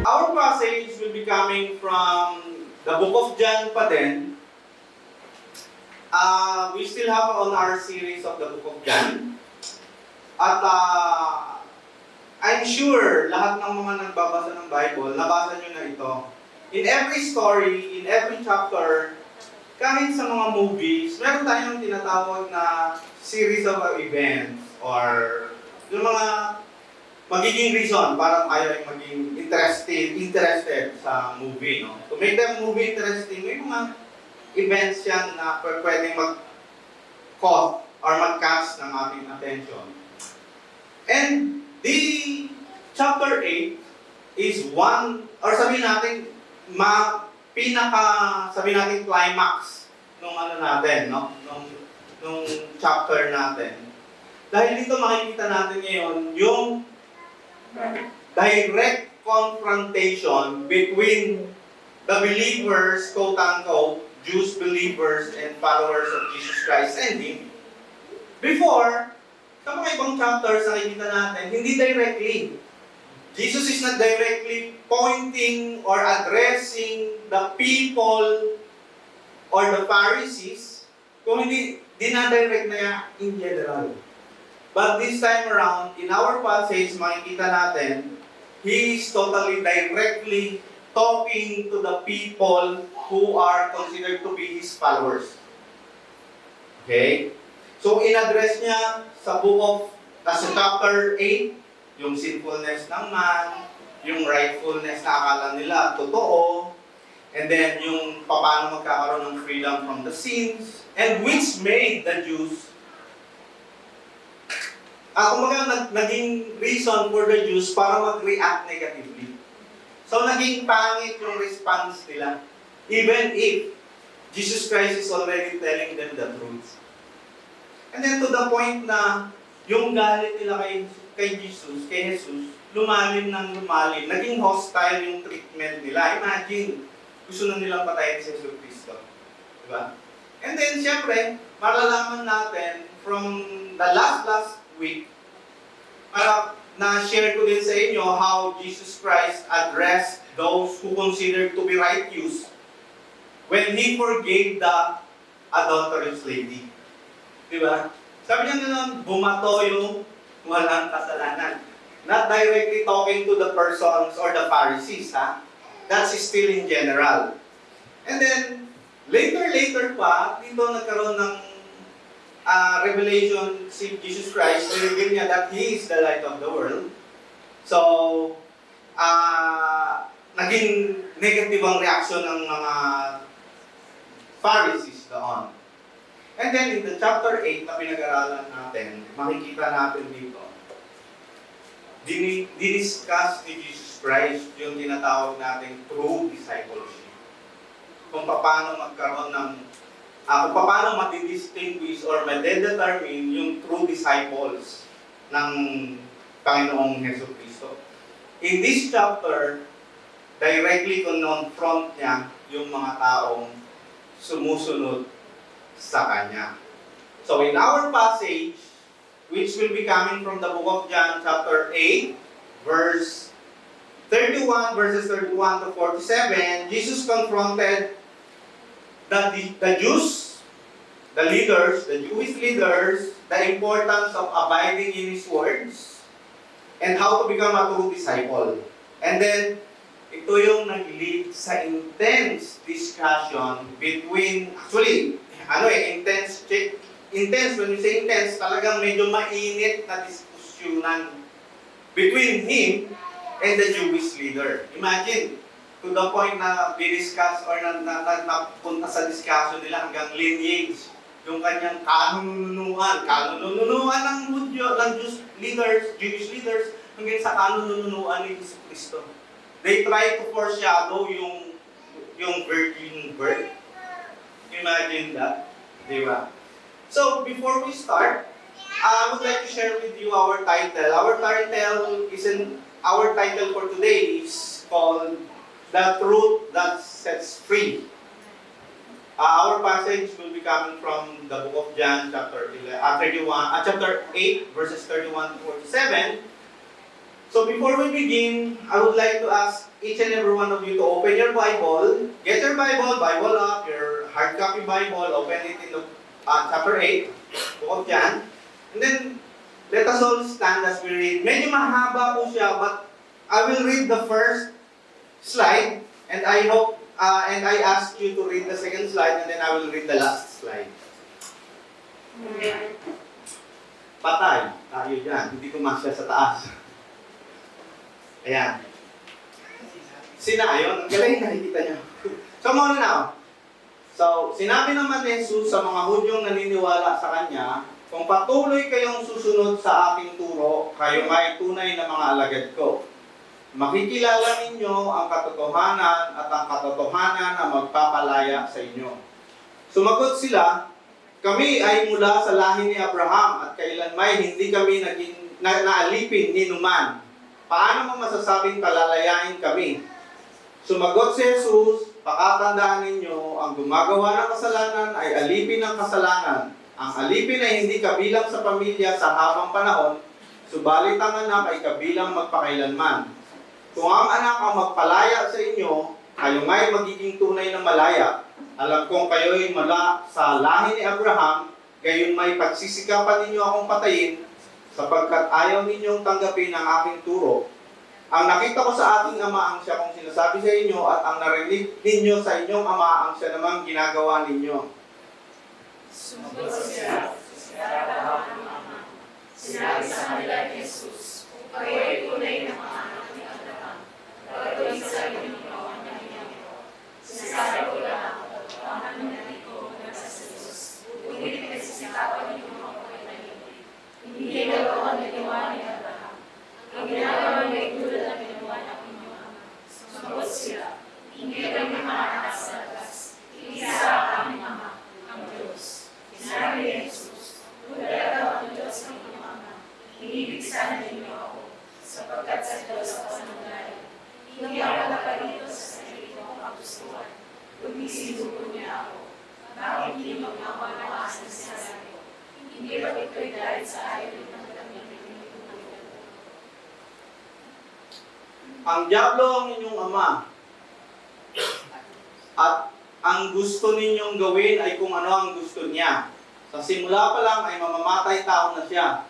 Our passage will be coming from the book of John pa din. We still have on our series of the book of John. At I'm sure lahat ng mga nagbabasa ng Bible, nabasa nyo na ito. In every story, in every chapter, kahit sa mga movies, meron tayong tinatawag na series of events or yung mga magiging reason para tayo ay maging interested sa movie, no? To make the movie interesting, may mga events yan na pwedeng mag-cause or mag-catch ng ating attention. And the chapter 8 is one, or sabihin natin, sabihin natin climax nung ano natin, no? Nung chapter natin. Dahil dito makikita natin ngayon yung direct confrontation between the believers, quote-unquote, Jews believers and followers of Jesus Christ and Him. Before, sa mga ibang chapters nakikita natin, hindi directly. Jesus is not directly pointing or addressing the people or the Pharisees, kung hindi dinadirect na in general. But this time around, in our passage, makikita natin, He is totally directly talking to the people who are considered to be His followers. Okay? So, in-address niya sa sa chapter 8, yung sinfulness ng man, yung rightfulness na akala nila totoo, and then yung paano magkakaroon ng freedom from the sins, and which made the Jews kumbaga naging reason for the Jews para mag-react negatively. So, naging pangit yung response nila. Even if Jesus Christ is already telling them the truth. And then to the point na yung galit nila kay Jesus, lumalim ng lumalim. Naging hostile yung treatment nila. Imagine, gusto na nilang patayin si Jesus Cristo. Diba? And then, syempre, malalaman natin from the last week, na-share ko din sa inyo how Jesus Christ addressed those who considered to be righteous when He forgave the adulterous lady. Diba? Sabi niya naman, bumato yung walang kasalanan. Not directly talking to the persons or the Pharisees, ha? That's still in general. And then, later pa, dito nagkaroon ng revelation si Jesus Christ, reveal niya that He is the light of the world. So, naging negative ang reaction ng mga Pharisees doon. And then in the chapter 8 na pinag-aralan natin, makikita natin dito, diniscuss ni Jesus Christ yung tinatawag natin true discipleship. Kung paano magkaroon ng, kung paano matidistinguish or madedetermine yung true disciples ng Panginoong Hesus Kristo. In this chapter, directly confront niya yung mga taong sumusunod sa Kanya. So in our passage, which will be coming from the book of John chapter 8, verses 31 to 47, Jesus confronted the Jews, the leaders, the Jewish leaders, the importance of abiding in His words, and how to become a true disciple. And then, ito yung nag-lead sa intense discussion between, actually, intense, when we say intense, talagang medyo mainit na diskusyonan between him and the Jewish leader. Imagine, to the point na discuss or napunta sa discussion nila hanggang lineage, yung kanyang kanununuan ng Hudyo, ng Jewish leaders, hanggang sa kanununuan ni Jesus Kristo. They try to foreshadow yung virgin birth. Imagine that, di ba? So, before we start, I would like to share with you our title. Our title for today is called The Truth That Sets Free. Our passage will be coming from the book of John, chapter 8, verses 31 to 47. So before we begin, I would like to ask each and every one of you to open your Bible. Get your Bible up, your hard copy Bible, open it in the chapter 8, book of John. And then, let us all stand as we read. Medyo mahaba po siya, but I will read the first slide, and I hope, and I ask you to read the second slide, and then I will read the last slide. Patay, tayo dyan, hindi kumasya sa taas. Ayan. Sinayon, ang galing nakikita niyo. So, muna na ako. So, sinabi naman ni Jesus sa mga Hudyong naniniwala sa Kanya, kung patuloy kayong susunod sa aking turo, kayo ay tunay na mga alagad ko. Makikilala ninyo ang katotohanan at ang katotohanan na magpapalaya sa inyo. Sumagot sila, kami ay mula sa lahi ni Abraham at kailanmay hindi kami naalipin ni Numan. Paano mo masasabing palalayain kami? Sumagot si Jesus, pakatandaan ninyo, ang gumagawa ng kasalanan ay alipin ng kasalanan. Ang alipin ay hindi kabilang sa pamilya sa habang panahon, subalit ang anak ay kabilang magpakailanman. Kung ang anak ang magpalaya sa inyo, kayo nga'y magiging tunay na malaya. Alam kong kayo'y mula sa lahi ni Abraham, gayon may pagsisikapan ninyo akong patayin, sapagkat ayaw ninyong tanggapin ang aking turo. Ang nakita ko sa aking ama ang siya kong sinasabi sa inyo, at ang narinig ninyo sa inyong ama ang siya namang ginagawa ninyo. Sumagot siya, Abraham ang ama. Sinabi sa kanila ni Jesus, kung kayo ay tunay na mga anak ni Abraham, gagawin sa inyo ang nangyayang ito. Sinasabi ko lang, ang nangyayang ko na sa Jesus, ngunit nagsisikapan ninyo mga pagkain. Hindi nagawa ang ginawa ni Abraham. Ang ginagawa niya ay tulad ang ginawa ng inyong ama. Sumagot sila, hindi kami makakakas sa labas. Isa ang aming ama, ang Diyos. Sinabi ni Jesus, tulad daw ang Diyos ng inyong ama. Inibig sana ninyo ako, sapagkat sa Diyos ako nangyari. Hindi ako naparito sa sarili kong kagustuhan. Kundi sinugo niya ako. Bakit hindi magmamanawas ng sinasabi ko? Hindi ba ito'y dahil sa ayaw ng damit na pinitutunan? Ang dyablo ang inyong ama, at ang gusto ninyong gawin ay kung ano ang gusto niya. Sa simula pa lang ay mamamatay tao na siya.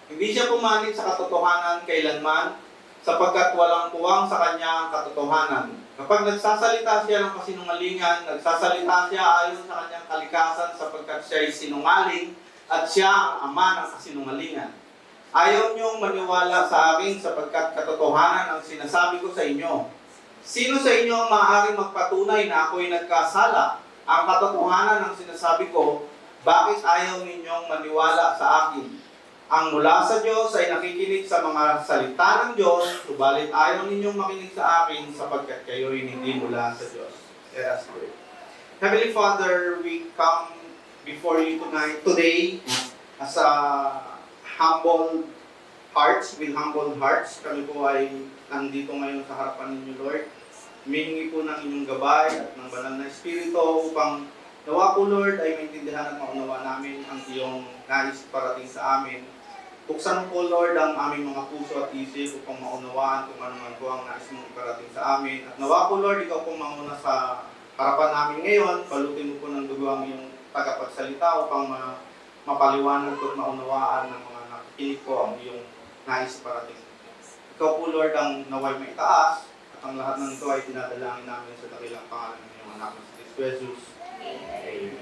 Hindi siya pumalit sa katotohanan kailanman, sapagkat walang puwang sa kanya ang katotohanan. Kapag nagsasalita siya ng kasinungalingan, nagsasalita siya ayon sa kanyang kalikasan sapagkat siya ay sinungaling at siya ang ama ng kasinungalingan. Ayaw niyong maniwala sa akin sapagkat katotohanan ang sinasabi ko sa inyo. Sino sa inyo ang maaaring magpatunay na ako'y nagkasala? Ang katotohanan ng sinasabi ko, bakit ayaw ninyong maniwala sa akin? Ang mula sa Diyos ay nakikinig sa mga salita ng Diyos, subalit ayaw ninyong makinig sa akin sapagkat kayo'y hindi mula sa Diyos. Let us pray. Heavenly Father, we come before you today, as a humble hearts, with humble hearts. Kami po ay nandito ngayon sa harapan ninyo, Lord. Humingi po ng inyong gabay at ng banal na Espiritu upang nawa po, Lord, ay maintindihan at maunawa namin ang iyong nais parating sa amin. Buksan po, Lord, ang aming mga puso at isip upang maunawaan kung ano man po ang nais mong iparating sa amin. At nawa po, Lord, ikaw pong manguna sa harapan namin ngayon. Balutin mo po ng dugo ang iyong tagapagsalita upang mapaliwanag at maunawaan ng mga nakikinig ko ang iyong nais parating. Ikaw po, Lord, ang naway may taas. At ang lahat ng ito ay tinadalangin namin sa dakilang pangalan ng iyong anak na si Kristo Jesus. Amen.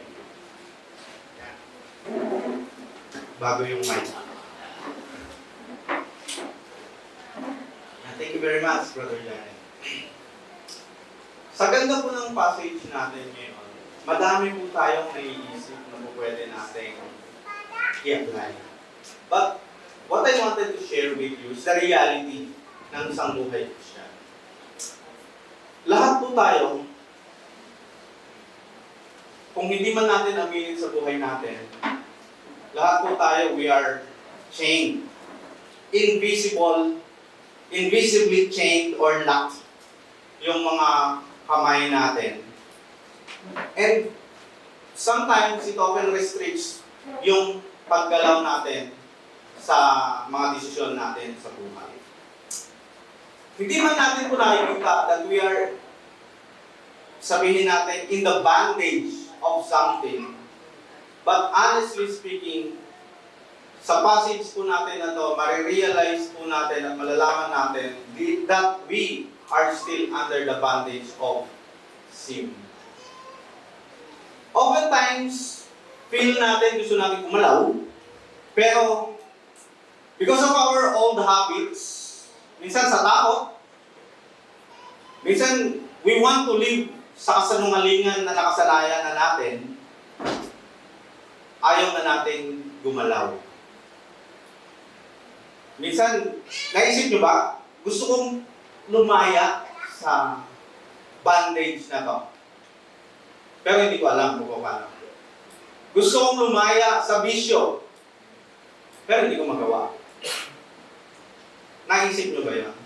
Bago yung mic. Thank you very much, Brother Janet. Sa ganda po ng passage natin ngayon, madami po tayong naiisip na po pwede natin i-apply. But what I wanted to share with you is the reality ng isang buhay Christian. Lahat po tayo, kung hindi man natin aminin sa buhay natin, lahat po tayo, we are chained. Invisibly chained or locked yung mga kamay natin. And sometimes it often restricts yung paggalaw natin sa mga desisyon natin sa buhay. Hindi man natin po nakikita that we are, sabihin natin, in the bondage of something. But honestly speaking, sa passage po natin na to, marirealize po natin at malalaman natin that we are still under the bondage of sin. Oftentimes, feel natin, gusto natin kumalaw, pero because of our old habits, minsan sa takot, minsan we want to live sa kasanungalingan na nakasanayan na natin, ayaw na natin gumalaw. Minsan, naisip nyo ba, gusto kong lumaya sa bondage na to. Pero hindi ko alam kung paano. Gusto kong lumaya sa bisyo, pero hindi ko magawa. Naisip nyo ba yan?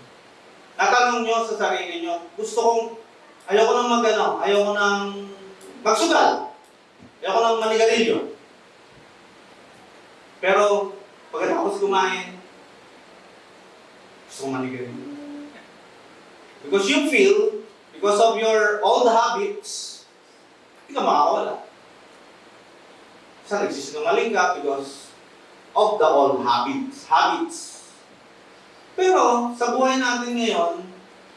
Natanong nyo sa sarili nyo, ayoko nang ayoko nang magsugal, ayoko nang manigarilyo. Pero, pagkatapos kumain, gusto kong manigarilyo. Because you feel, because of your old habits, hindi ka makakawala. Sa nagsisinungaling ka because of the old habits. Pero, sa buhay natin ngayon,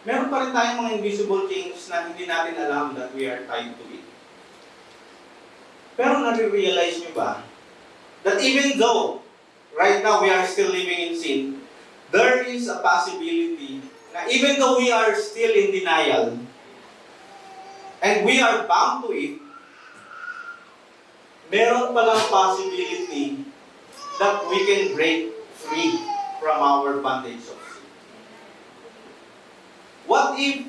meron pa rin tayong mga invisible things na hindi natin alam that we are tied to it. Pero nare-realize nyo ba that even though right now we are still living in sin, there is a possibility na even though we are still in denial and we are bound to it, meron palang possibility that we can break free from our bondage of sin. What if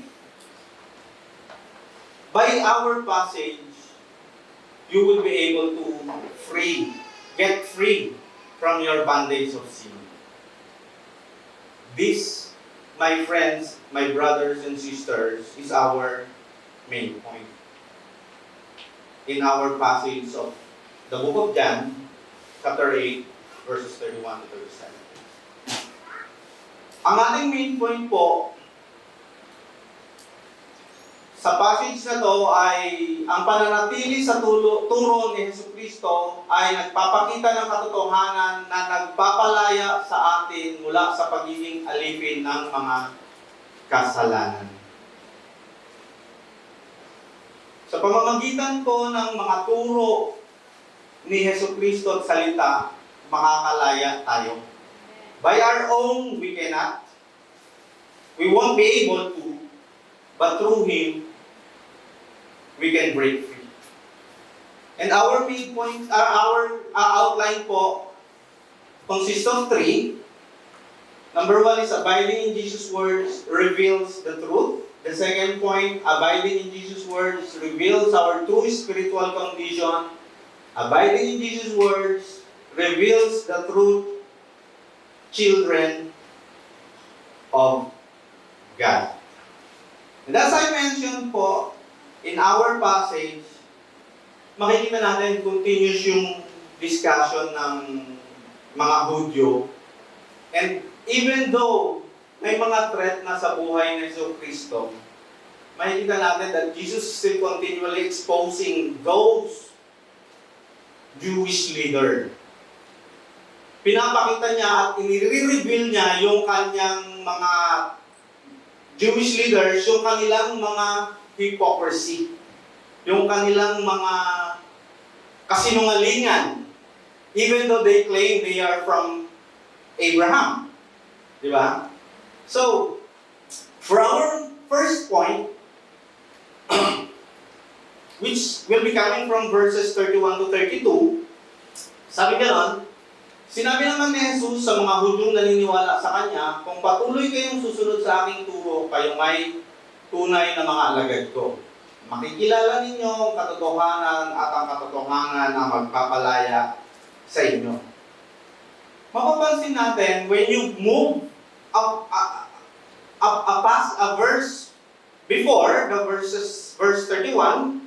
by our passage you will be able to get free from your bondage of sin? This, my friends, my brothers and sisters, is our main point. In our passage of the book of John, chapter 8, verses 31 to 37. Ang ating main point po sa passage na to ay ang pananatili sa turo ni Jesucristo ay nagpapakita ng katotohanan na nagpapalaya sa atin mula sa pagiging alipin ng mga kasalanan. Sa pamamagitan po ng mga turo ni Jesucristo at salita, makakalaya tayo. By our own, we cannot. We won't be able to. But through Him, we can break free. And our main point, our outline po consists of three. Number one is abiding in Jesus' words reveals the truth. The second point, abiding in Jesus' words reveals our true spiritual condition. Abiding in Jesus' words reveals the true children of God. And as I mentioned po, in our passage, makikita natin continuous yung discussion ng mga Hudyo. And even though may mga threat na sa buhay ni Jesucristo, makikita natin that Jesus is still continually exposing those Jewish leader. Pinapakita niya at inire-reveal niya yung kanyang mga Jewish leaders, yung kanilang mga hypocrisy, yung kanilang mga kasinungalingan, even though they claim they are from Abraham. Di ba? So, for our first point, which will be coming from verses 31 to 32, sabi ganon, sinabi naman ni Jesus sa mga Hudyong naniniwala sa Kanya, kung patuloy kayong susunod sa aking turo, kayo may tunay na mga alagad ko. Makikilala ninyo ang katotohanan at ang katotohanan na magpapalaya sa inyo. Mapapansin natin, when you move past a verse before, the verse 31,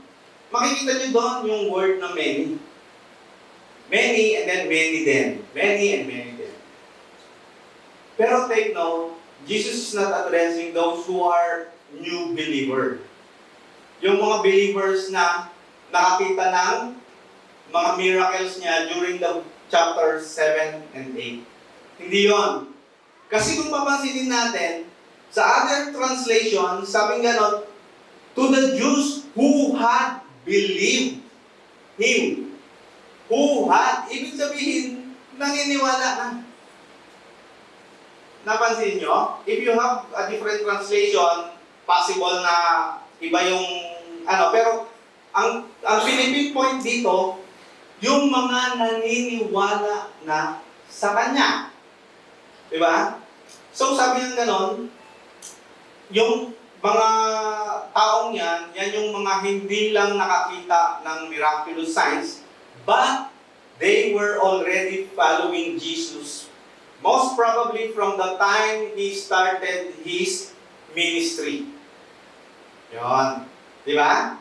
makikita nyo doon yung word na many. Many and then many then. Many and many then. Pero take note, Jesus is not addressing those who are new believer. Yung mga believers na nakakita ng mga miracles niya during the chapter 7 and 8. Hindi yon. Kasi kung papansinin natin, sa other translation, sabing ganon, to the Jews who had believed Him. Who had, ibig sabihin, naniniwala na. Napansin nyo? If you have a different translation, possible na iba yung, pero ang pinipinpoint dito, yung mga naniniwala na sa Kanya. Diba? So sabi ng ganon, yung mga taong yan yung mga hindi lang nakakita ng miraculous signs, but they were already following Jesus. Most probably from the time He started His ministry. Yon. Di ba?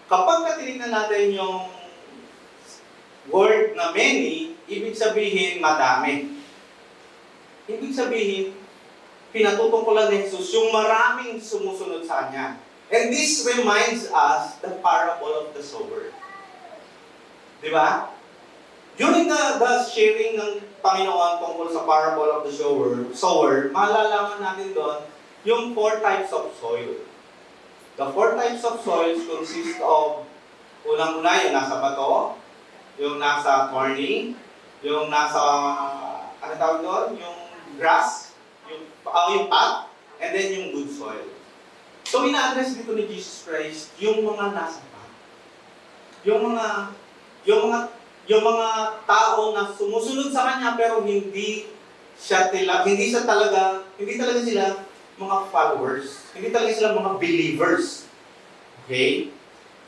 Kapag tinignan natin yung word na many, ibig sabihin madami. Ibig sabihin, pinatutungkulan ni Jesus yung maraming sumusunod sa Kanya. And this reminds us the parable of the sower. Di ba? During the sharing ng Panginoon tungkol sa parable of the sower, malalaman natin doon yung 4 types of soil. The 4 types of soils consist of, unang-una yung nasa bato, yung nasa thorny, yung nasa, yung grass, yung pot, and then yung good soil. So, ina-address dito ni Jesus Christ yung mga nasa pot. Yung mga tao na sumusunod sa Kanya pero hindi talaga sila mga followers. Hindi talaga sila mga believers. Okay?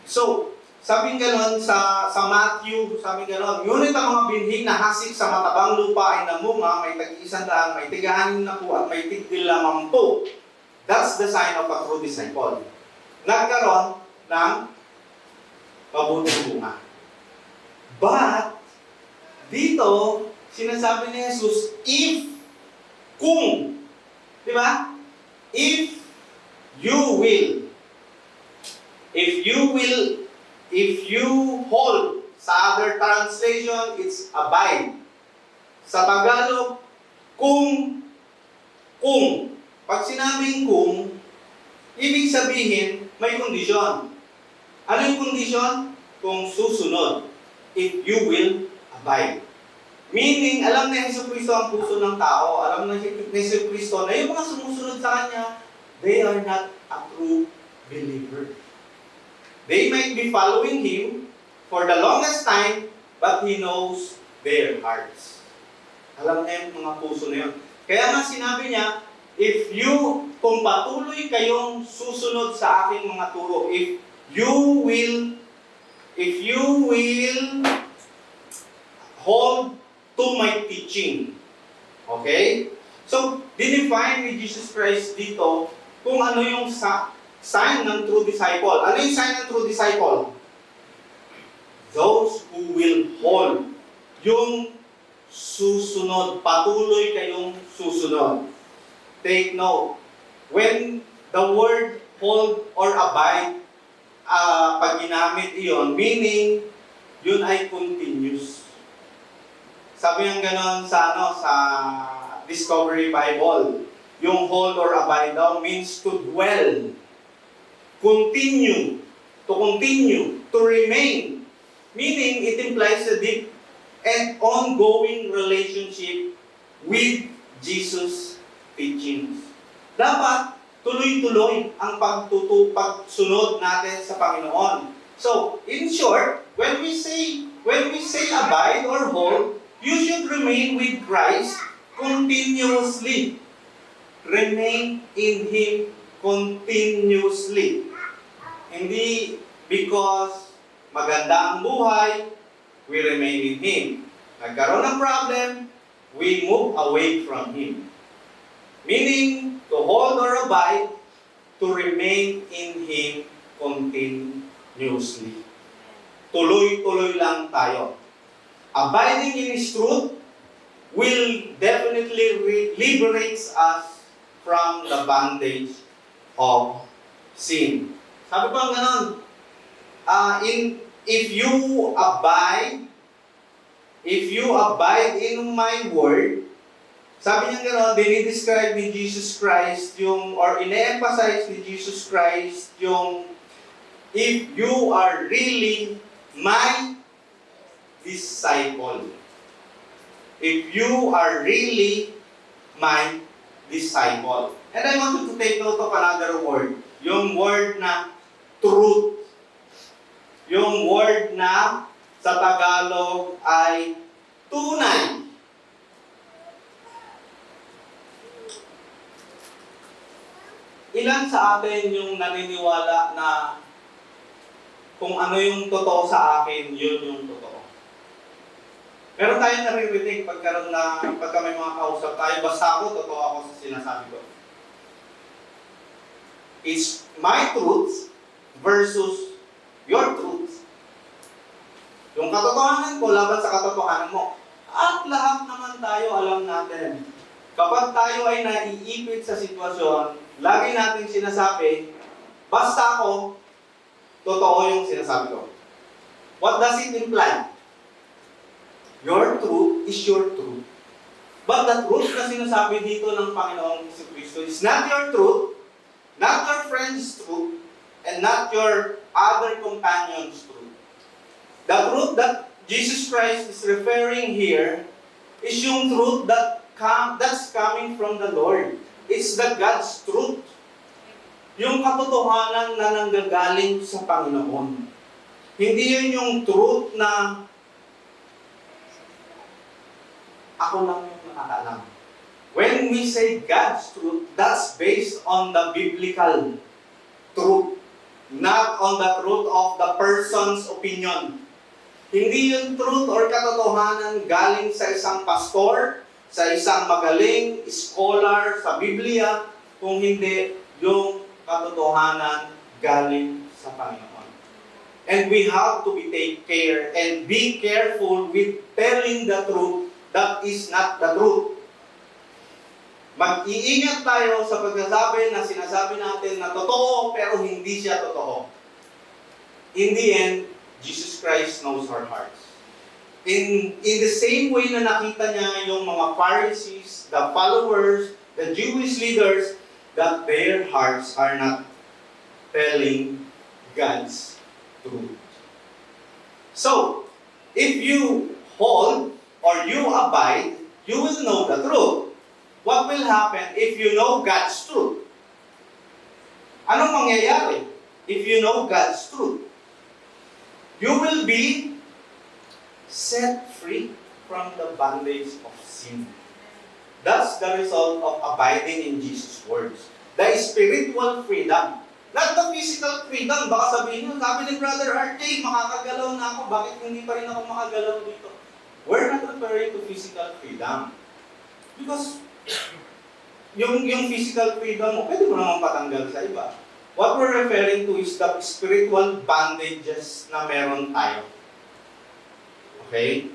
So, sabi ganon sa Matthew, sabi ganon, ngunit ang mga binhig na hasik sa matabang lupa ay namunga, may tag-100, may tiga-6 na po at may tig-10. That's the sign of a true disciple. Nagkaroon ng mabuting bunga. But, dito, sinasabi ni Jesus, kung, di ba? If you will, if you hold, sa other translation, it's abide. Sa Tagalog, kung. Pag sinabing kung, ibig sabihin, may kondisyon. Ano yung kondisyon? Kung susunod. If you will abide. Meaning, alam na Jesucristo ang puso ng tao. Alam na Jesucristo na yung mga sumusunod sa Kanya, they are not a true believer. They might be following Him for the longest time, but He knows their hearts. Alam niya yung mga puso na yun. Kaya nga sinabi niya, kung patuloy kayong susunod sa aking mga turo, if you will hold to my teaching. Okay? So, dinefine ni Jesus Christ dito kung ano yung sign ng true disciple. Ano yung sign ng true disciple? Those who will hold. Yung susunod. Patuloy kayong susunod. Take note. When the word hold or abide, pag ginamit iyon, meaning, yun ay continuous. Sabi ng ganon sa Discovery Bible, yung hold or abide daw means to dwell, continue, to remain. Meaning, it implies a deep and ongoing relationship with Jesus' teachings. Dapat tuloy-tuloy ang pagsunod natin sa Panginoon. So, in short, when we say abide or hold, you should remain with Christ continuously. Remain in Him continuously. Hindi because maganda ang buhay, we remain in Him. Nagkaroon ng problem, we move away from Him. Meaning, to hold or abide, to remain in Him continuously. Tuloy-tuloy lang tayo. Abiding in His truth will definitely liberate us from the bondage of sin. Sabi pa ganon, if you abide in my word, sabi niya gano'n, dinidescribe ni Jesus Christ or ine-emphasize ni Jesus Christ if you are really my disciple. If you are really my disciple. And I want you to take note of another word. Yung word na truth. Yung word na sa Tagalog ay tunay. Ilan sa atin yung naniniwala na kung ano yung totoo sa akin, yun yung totoo? Meron tayong naririnig pagka may mga kausap tayo, basta ako, totoo ako sa sinasabi ko. It's my truth versus your truth. Yung katotohanan ko laban sa katotohanan mo. At lahat naman tayo alam natin. Kapag tayo ay naiipit sa sitwasyon, lagi natin sinasabi, basta ako, totoo yung sinasabi ko. What does it imply? Your truth is your truth. But the truth na sinasabi dito ng Panginoong Jesucristo is not your truth, not your friend's truth, and not your other companion's truth. The truth that Jesus Christ is referring here is yung truth that's coming from the Lord. It's the God's truth. Yung katotohanan na nanggagaling sa Panginoon. Hindi yun yung truth na ako lang yung nakakaalam. When we say God's truth, that's based on the biblical truth, not on the truth of the person's opinion. Hindi yung truth or katotohanan galing sa isang pastor, sa isang magaling scholar sa Biblia, kung hindi yung katotohanan galing sa Panginoon. And we have to take care and be careful with telling the truth that is not the truth. Mag-iingat tayo sa pagsasabi na sinasabi natin na totoo pero hindi siya totoo. In the end, Jesus Christ knows our hearts. In the same way na nakita niya yung mga Pharisees, the followers, the Jewish leaders, that their hearts are not telling God's truth. So, if you hold or you abide, you will know the truth. What will happen if you know God's truth? Anong mangyayari if you know God's truth? You will be set free from the bondage of sin. That's the result of abiding in Jesus' words. The spiritual freedom. Not the physical freedom. Baka sabihin nyo, sabi ni Brother RJ, makakagalaw na ako. Bakit hindi pa rin ako makagalaw dito? We're not referring to physical freedom. Because yung physical freedom mo, pwede mo naman patanggal sa iba. What we're referring to is the spiritual bondages na meron tayo. Okay?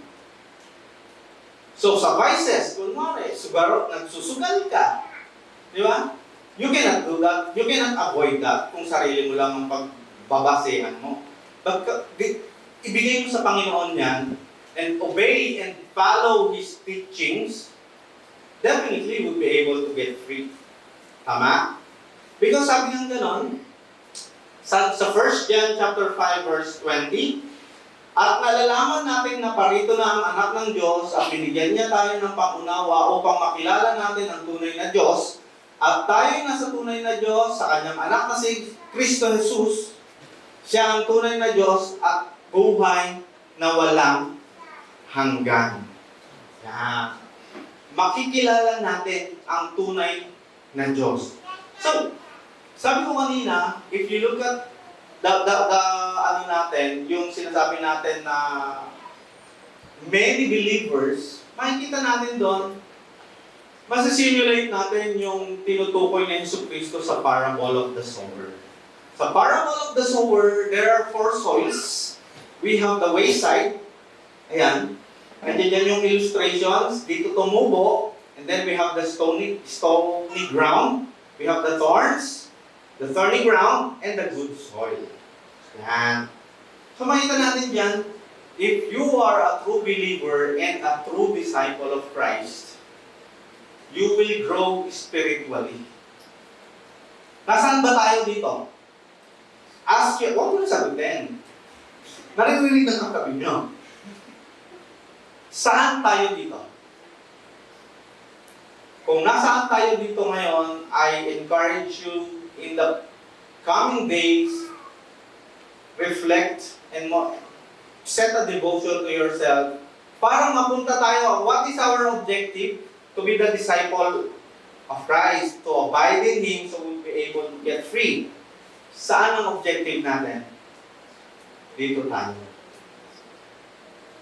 So, sa vices, kunwari, nagsusugal ka. Di ba? You cannot do that. You cannot avoid that kung sarili mo lang ang pagbabasehan mo. Ibigay mo sa Panginoon yan and obey and follow His teachings, definitely you will be able to get free. Tama? Because sabi ng ganon, sa 1 John chapter 5 verse 20, at nalalaman natin na parito na ang anak ng Diyos at binigyan niya tayo ng pangunawa upang makilala natin ang tunay na Diyos at tayo nasa tunay na Diyos sa kanyang anak na si Kristo Jesus. Siya ang tunay na Diyos at buhay na walang hanggan. Yan. Makikilala natin ang tunay na Diyos. So, sabi ko kanina, if you look at yung sinasabi natin na many believers, makikita natin doon, masisimulate natin yung tinutukoy na Jesucristo sa parable of the sower. Sa parable of the sower, there are 4 soils. We have the wayside. Ayan. Nandiyan yung illustrations. Dito tumubo. And then we have the stony ground. We have the thorns, the thorny ground, and the good soil. Yan. So makita natin dyan, if you are a true believer and a true disciple of Christ, you will grow spiritually. Nasaan ba tayo dito? Ask you, huwag mo na sagutin. Naririnig ng katabi nyo. Saan tayo dito? Kung nasaan tayo dito ngayon, I encourage you in the coming days, reflect and set a devotion to yourself para mapunta tayo. What is our objective? To be the disciple of Christ, to abide in Him so we'll be able to get free. Saan ang objective natin? Dito tayo.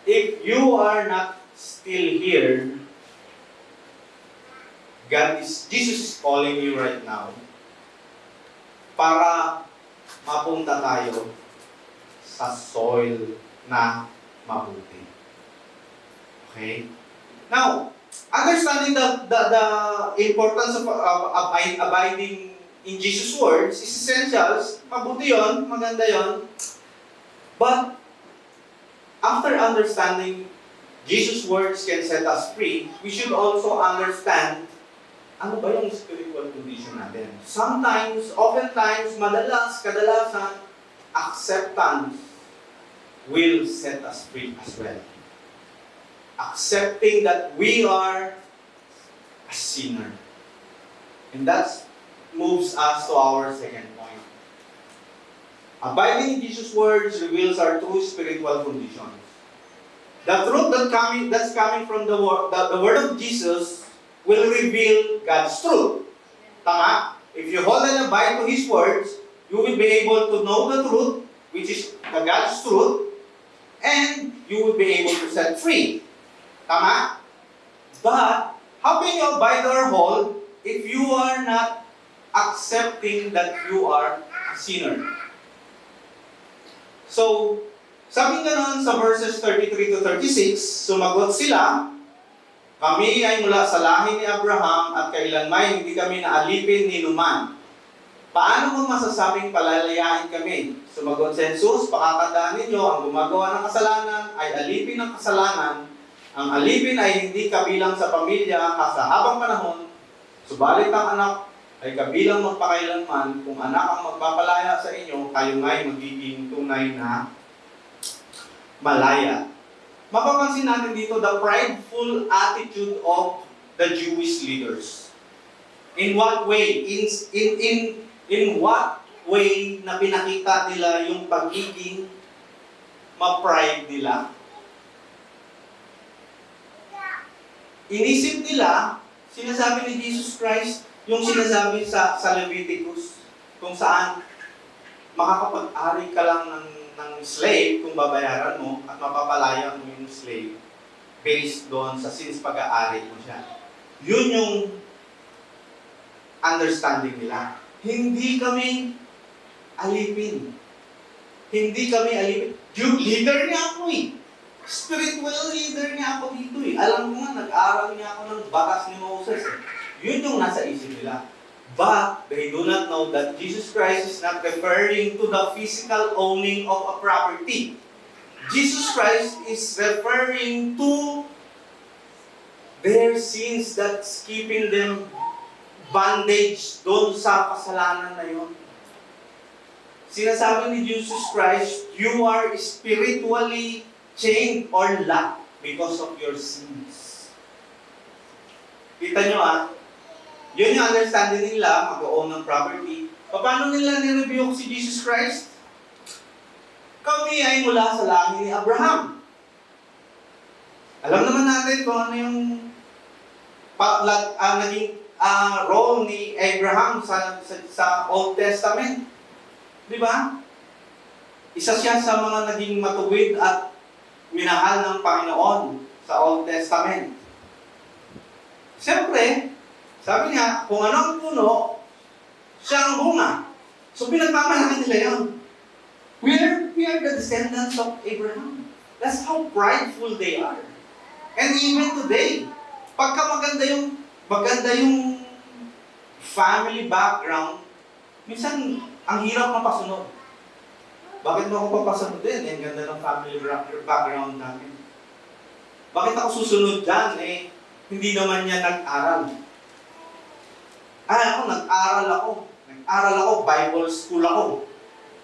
If you are not still here, Jesus is calling you right now para mapunta tayo sa soil na mabuti. Okay? Now, understanding the importance of abiding in Jesus' words is essential. Mabuti yon, maganda yon. But, after understanding Jesus' words can set us free, we should also understand ano ba yung spiritual condition natin. Sometimes, oftentimes, kadalasan, acceptance will set us free as well. Accepting that we are a sinner. And that moves us to our second point. Abiding in Jesus' words reveals our true spiritual conditions. The truth that's coming from the word of Jesus will reveal God's truth. Tama? If you hold and abide to His words, you will be able to know the truth, which is the God's truth, and you will be able to set free. Tama? But, how can you abide or hold if you are not accepting that you are a sinner? So, sabi nga nun sa verses 33 to 36, sumagot sila, Kami ay mula sa lahi ni Abraham at kailanman hindi kami naalipin ni numan. Paano mo masasabing palalayain kami? Sumagot si Jesus, pakatandaan ninyo, ang gumagawa ng kasalanan ay alipin ng kasalanan. Ang alipin ay hindi kabilang sa pamilya sa habang panahon, subalit ang anak ay kabilang magpakailanman. Kung anak ang magpapalaya sa inyo, kayo nga'y magiging tunay na malaya. Mapapansin natin dito the prideful attitude of the Jewish leaders. In what way? In what way na pinakita nila yung pagiging ma-pride nila? Inisip nila, sinasabi ni Jesus Christ, yung sinasabi sa Leviticus, kung saan makakapag-ari ka lang ng slave kung babayaran mo at mapapalaya mo yung slave based doon sa since pag-aari mo siya. Yun yung understanding nila. Hindi kami alipin. Hindi kami alipin. Yung leader niya ako eh. Spiritual leader niya ako dito eh. Alam mo nga, nag-aral niya ako ng batas ni Moses eh. Yun yung nasa isip nila. But they do not know that Jesus Christ is not referring to the physical owning of a property. Jesus Christ is referring to their sins that's keeping them bondage doon sa kasalanan na yun. Sinasabi ni Jesus Christ, you are spiritually chained or locked because of your sins. Kita nyo yun yung understanding nila, mag-own ng property. Paano nila nirebuke si Jesus Christ? Kami ay mula sa lahi ni Abraham. Alam naman natin kung ano yung naging role ni Abraham sa Old Testament. Di ba? Isa siya sa mga naging matuwid at minahal ng Panginoon sa Old Testament. Siyempre, sabi niya, kung ano ang puno, siya ang bunga. So pinagmamalaki nila yun. We are the descendants of Abraham. That's how prideful they are. And even today, pagka maganda yung family background, minsan ang hirap mapasunod. Bakit mo ako papasunod din? Ang ganda ng family background namin. Bakit ako susunod dyan? Hindi naman niya nag-aral. Nag-aral ako, Bible school ako,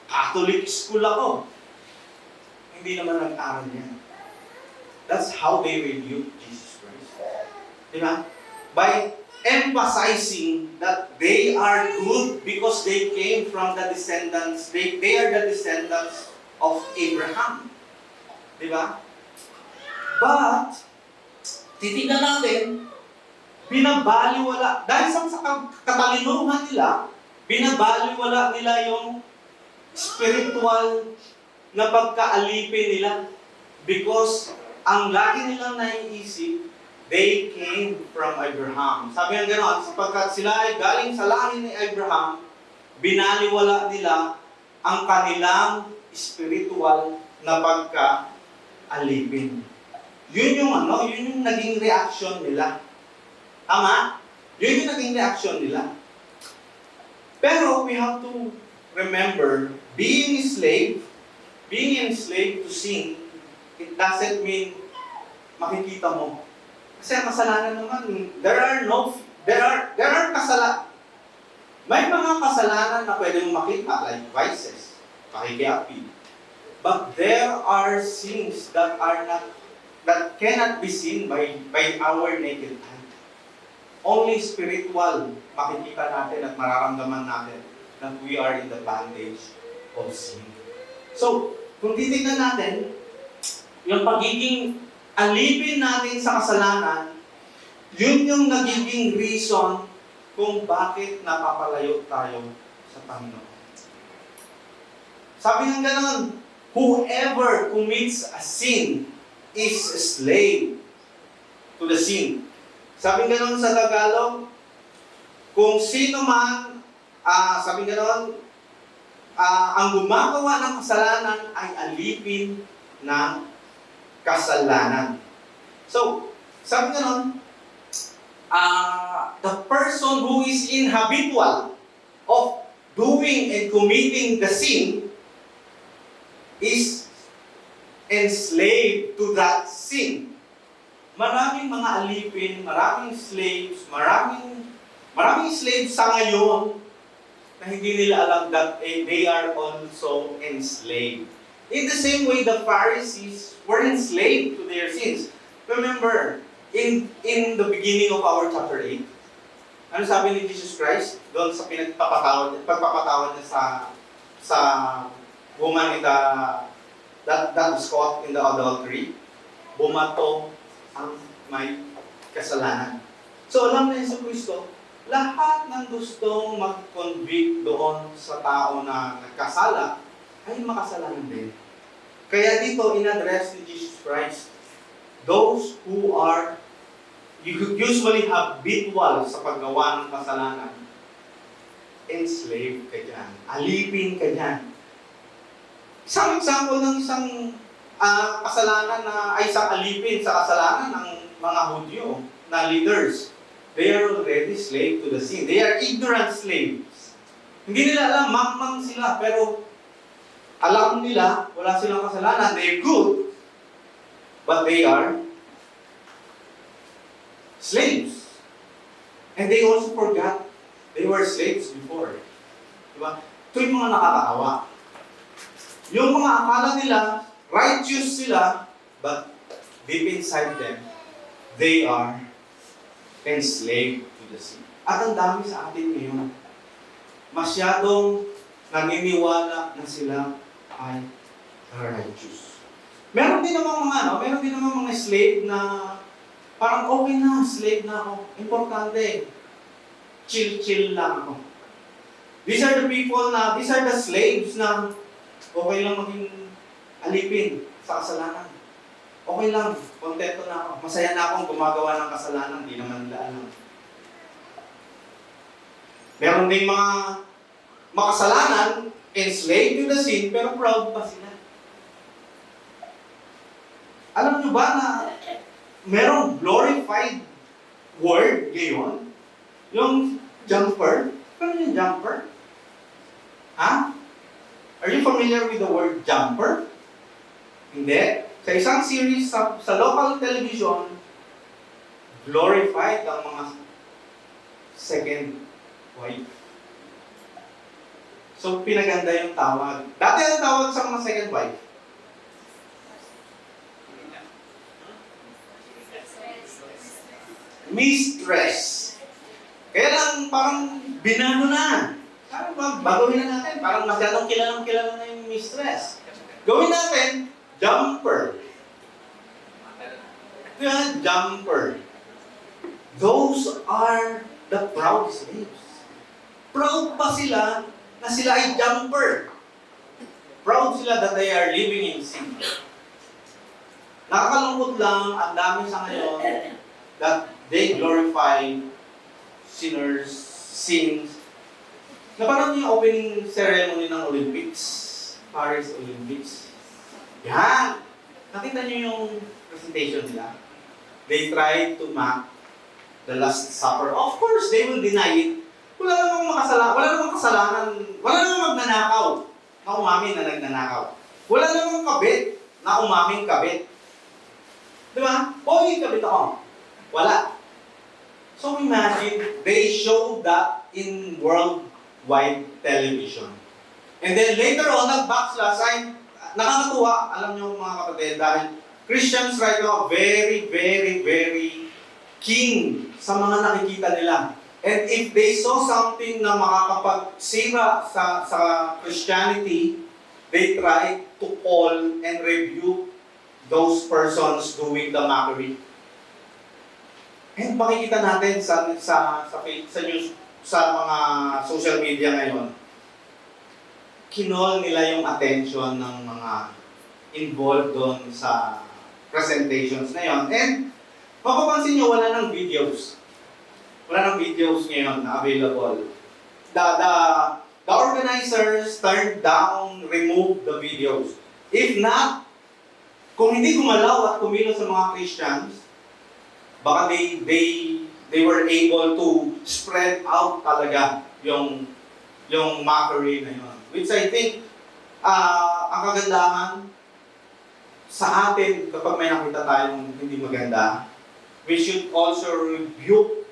Catholic school ako. Hindi naman nag-aral yan. That's how they rebuke Jesus Christ. Diba? By emphasizing that they are good because they came from the descendants, they are the descendants of Abraham. Diba? But, titignan natin, binabaliwala, dahil sa katalinuhan nila, binabaliwala nila yung spiritual na pagkaalipin nila. Because ang lagi nilang naiisip, they came from Abraham. Sabi nga gano'n, sapagkat sila ay galing sa lahi ni Abraham, binaliwala nila ang kanilang spiritual na pagkaalipin. Yun yung naging reaction nila. Tama? Yun yung naging reaction nila. Pero we have to remember, being enslaved to sin, it doesn't mean makikita mo. Kasi ang kasalanan naman, may mga kasalanan na pwede mong makita, like vices, pakikiapi. But there are sins that cannot be seen by our naked eye. Only spiritual makikita natin at mararamdaman natin that we are in the bondage of sin. So, kung titignan natin, yung pagiging alipin natin sa kasalanan, yun yung nagiging reason kung bakit napapalayo tayo sa Panginoon. Sabi ng ganon, whoever commits a sin is a slave to the sin. Sabi nga nun sa Tagalog, kung sino man, sabi nga nun, ang gumagawa ng kasalanan ay alipin ng kasalanan. So, sabi nga nun, the person who is in habitual of doing and committing the sin is enslaved to that sin. Maraming mga alipin, maraming slaves, maraming slaves sa ngayon na hindi nila alam that they are also enslaved. In the same way, the Pharisees were enslaved to their sins. Remember, in the beginning of our chapter 8, ano sabi ni Jesus Christ doon sa pagpapatawad niya sa woman that was caught in the adultery? Bumato ang may kasalanan. So alam na Yesu Kristo, lahat ng gustong mag-convict doon sa tao na nagkasala ay makasalanan din. Kaya dito in-address ni Jesus Christ those who are usually habitual sa paggawa ng kasalanan. Enslaved ka dyan. Alipin ka dyan. Isang example ng isang kasalanan isang alipin sa kasalanan ng mga Hudyo na leaders. They are already slave to the sin. They are ignorant slaves. Hindi nila alam, mangmang sila, pero alam nila, wala silang kasalanan. They're good, but they are slaves. And they also forgot they were slaves before. Diba? Ito yung mga nakakaawa. Yung mga akala nila, righteous sila, but deep inside them, they are enslaved to the sin. At ang dami sa atin ngayon, masyadong naniniwala na sila ay righteous. Meron din namang mga slave na parang okay na, slave na ako. Importante, chill lang ako. These are the slaves na okay lang maging alipin sa kasalanan. Okay lang, kontento na ako. Masaya na akong gumagawa ng kasalanan, hindi naman nila alam. Meron ding mga makasalanan, enslaved to the sin, pero proud pa sila. Alam nyo ba na merong glorified word ngayon? Yung jumper. Ano yung jumper? Ha? Are you familiar with the word jumper? Hindi. Sa isang series sa local television, glorified ang mga second wife. So, pinaganda yung tawag. Dati ang tawag sa mga second wife. Mistress. Kaya lang, parang binano na. Parang baguhin na natin. Parang masyadong kilalang-kilala na yung mistress. Gawin natin, jumper. Yan, jumper. Those are the proud slaves. Proud pa sila na sila ay jumper. Proud sila that they are living in sin. Nakakalungkot lang, ang dami sa ngayon that they glorify sinners, sins. Napanood niyo yung opening ceremony ng Olympics, Paris Olympics. Yan! Nakita niyo yung presentation nila. They tried to mock the Last Supper. Of course, they will deny it. Wala namang kasalanan, wala namang magnanakaw na umamin na nagnanakaw. Wala namang kabit na umaming kabit. Di ba? Pogi kabit ako. Wala. So imagine, they showed that in worldwide television. And then later on, nag-backslash ay nakakatuwa, alam niyo mga kapatid, dahil Christians right now, very, very, very keen sa mga nakikita nila. And if they saw something na makakapagsira sa Christianity, they try to call and rebuke those persons doing the mockery. And makikita natin sa news, sa mga social media ngayon, kinol nila yung attention ng mga involved doon sa presentations na yon. And mapapansin nyo, wala ng videos. Wala ng videos ngayon na available. The organizers turned down, removed the videos. If not, kung hindi gumalaw at kumilos sa mga Christians, baka they they were able to spread out talaga yung mockery na yun. Which I think, ang kagandahan sa atin kapag may nakita tayong hindi maganda, we should also rebuke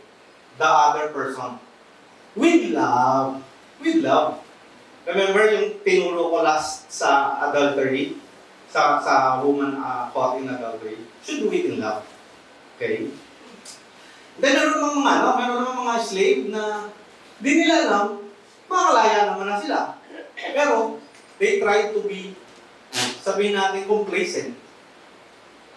the other person. With love. With love. Remember yung tinuro ko last sa adultery? Sa woman caught in adultery? Should do it in love. Okay? Then meron namang mga slave na di nila alam, makakalaya naman na sila. Pero, they try to be, sabihin natin, complacent.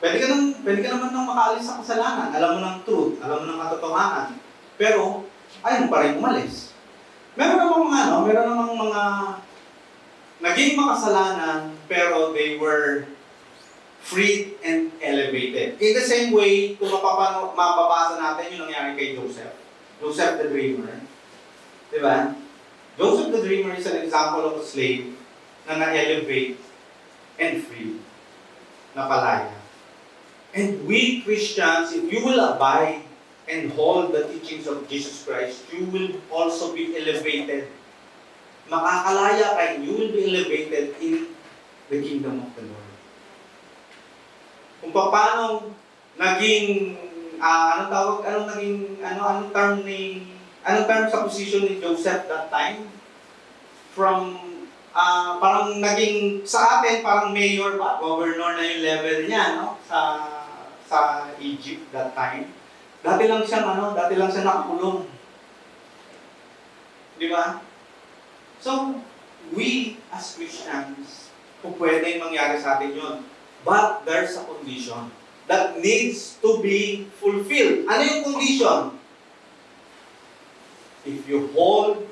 Pwede ka naman nang makaalis sa kasalanan. Alam mo ng truth, alam mo ng katotohanan. Pero, ayaw mo pa rin umalis. Meron namang mga naging makasalanan, pero they were freed and elevated. In the same way, kung mapapasa natin yung nangyari kay Joseph. Joseph the Dreamer. Diba? Joseph the Dreamer is an example of a slave na na-elevate and free. Napalaya. And we Christians, if you will abide and hold the teachings of Jesus Christ, you will also be elevated. Makakalaya ka and you will be elevated in the kingdom of the Lord. Kung paano naging, anong term sa position ni Joseph that time? From, parang naging, sa atin, parang mayor ba? Governor na yung level niya, no? Sa Egypt that time. Dati lang siya nakakulong. Di ba? So, we as Christians, kung pwedeng mangyari sa atin yun. But there's a condition that needs to be fulfilled. Ano yung condition? If you hold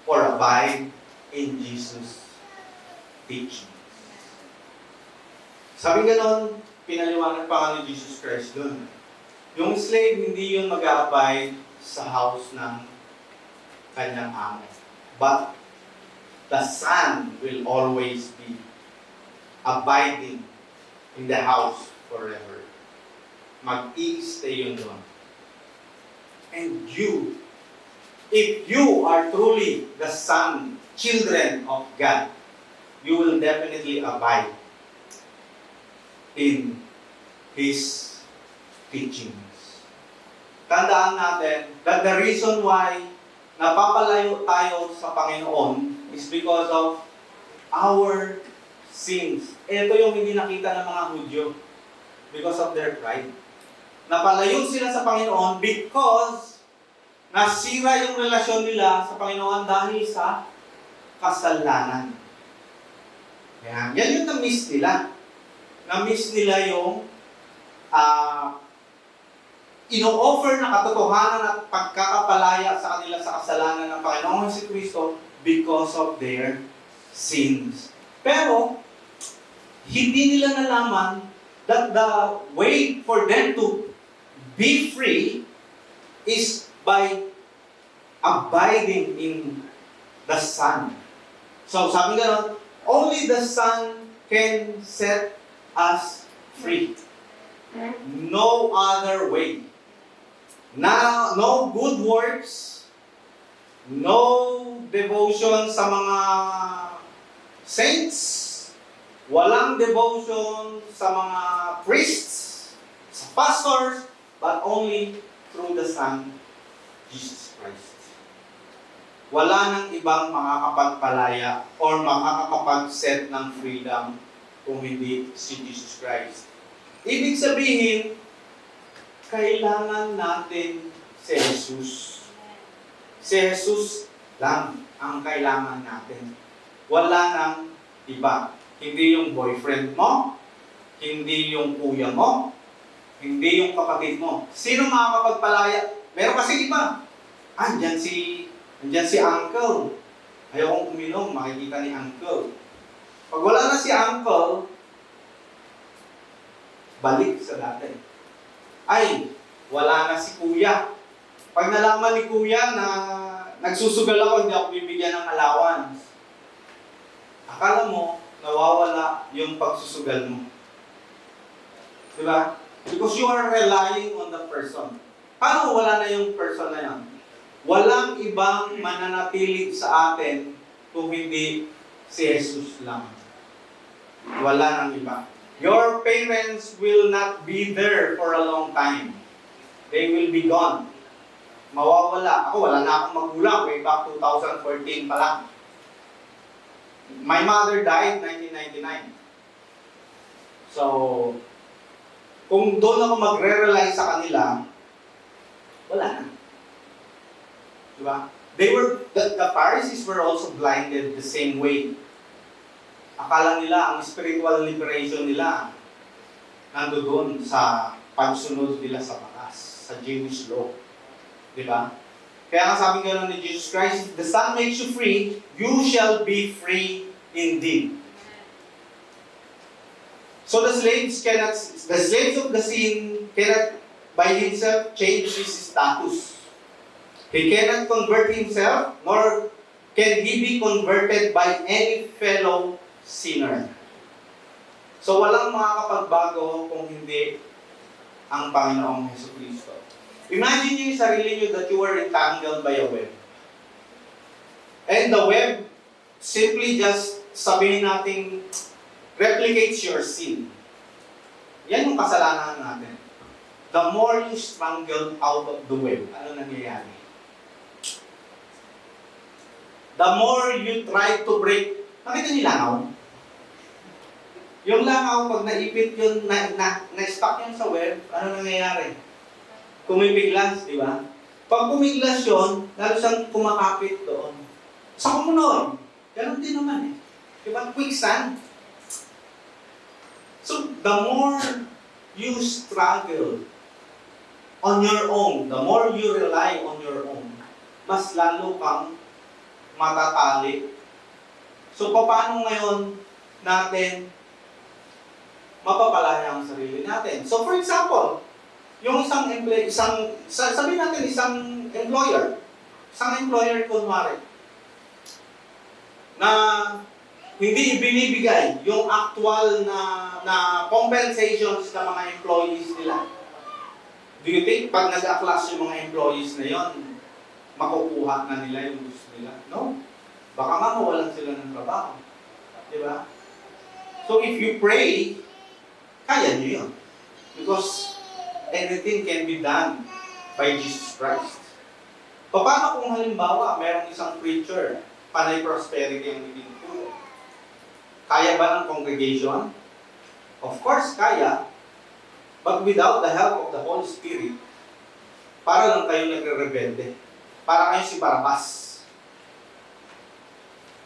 or abide in Jesus' teachings. Sabi ganon, pinaliwanag pa nga ni Jesus Christ doon. Yung slave, hindi yun mag-abide sa house ng kanyang amo. But the son will always be abiding in the house forever. Mag-i-stay yun doon. And you, if you are truly the son, children of God, you will definitely abide in His teachings. Tandaan natin that the reason why napapalayo tayo sa Panginoon is because of our sins. Ito yung hindi nakita ng mga Hudyo because of their pride. Napalayo sila sa Panginoon because nasira yung relasyon nila sa Panginoon dahil sa kasalanan. Yan yung na-miss nila. Na-miss nila yung ino-offer na katotohanan at pagkakapalaya sa kanila sa kasalanan ng Panginoong Jesucristo because of their sins. Pero, hindi nila nalaman that the way for them to be free is by abiding in the Son. So, sabi nga, only the Son can set us free. No other way. No good works, no devotion sa mga saints, walang devotion sa mga priests, sa pastors, but only through the Son, Jesus Christ. Wala nang ibang makakapagpalaya or makakapag-set ng freedom kung hindi si Jesus Christ. Ibig sabihin, kailangan natin si Jesus. Si Jesus lang ang kailangan natin. Wala nang iba. Hindi yung boyfriend mo, hindi yung kuya mo, hindi yung kapatid mo. Sino makakapagpalaya? Meron kasi iba. Andyan si uncle. Ayokong uminom, makikita ni uncle. Pag wala na si uncle, balik sa dati. Ay, wala na si kuya. Pag nalaman ni kuya na nagsusugal ako, hindi ako bibigyan ng allowance. Akala mo, nawawala yung pagsusugal mo. Diba? Because you are relying on the person. Paano wala na yung person na yan? Walang ibang mananatili sa atin kung hindi si Jesus lang. Wala nang iba. Your parents will not be there for a long time. They will be gone. Mawawala. Ako, wala na akong magulang. Way back 2014 pa lang. My mother died 1999. So, kung doon ako magre-rely sa kanila, wala na. Diba? The Pharisees were also blinded the same way. Akala nila, ang spiritual liberation nila, nandoon sa pagsunod nila sa batas, sa Jewish law. Diba? Kaya nga sabi nga ni Jesus Christ, the Son makes you free, you shall be free indeed. So the slaves of the sin cannot by himself change his status. He cannot convert himself, nor can he be converted by any fellow sinner. So walang makakapagbago kung hindi ang Panginoong Jesucristo. Imagine niyo yung sarili niyo that you were entangled by a web. And the web simply just, sabihin natin, replicates your sin. Yan yung kasalanan natin. The more you strangle out of the web, ano nangyayari? The more you try to break, nakita niyo langaw? Yung langaw, pag naipit yun, na-stuck yun sa web, ano nangyayari? Kumipiglas, di ba? Pag kumiglas yun, lalo siyang kumakapit doon. Sa kumunod, ganun din naman eh. Di ba? Quicksand. So, the more you struggle on your own, the more you rely on your own, mas lalo kang matatali. So, paano ngayon natin mapapalaya ang sarili natin? So, for example, yung sabihin natin isang employer kunwari, na hindi ibinibigay yung actual na compensations ng mga employees nila. Do you think pag nag-a-class yung mga employees na yon, makukuha na nila yung gusto nila? No. Baka nga mawalan sila ng trabaho. Di ba? So if you pray, kaya nyo yun. Because anything can be done by Jesus Christ. Paano kung halimbawa, mayroong isang preacher, panay prosperity ang naging puro? Kaya ba ng congregation? Of course, kaya. But without the help of the Holy Spirit, para lang kayo nagre-rebelde. Para kayo si Barabas.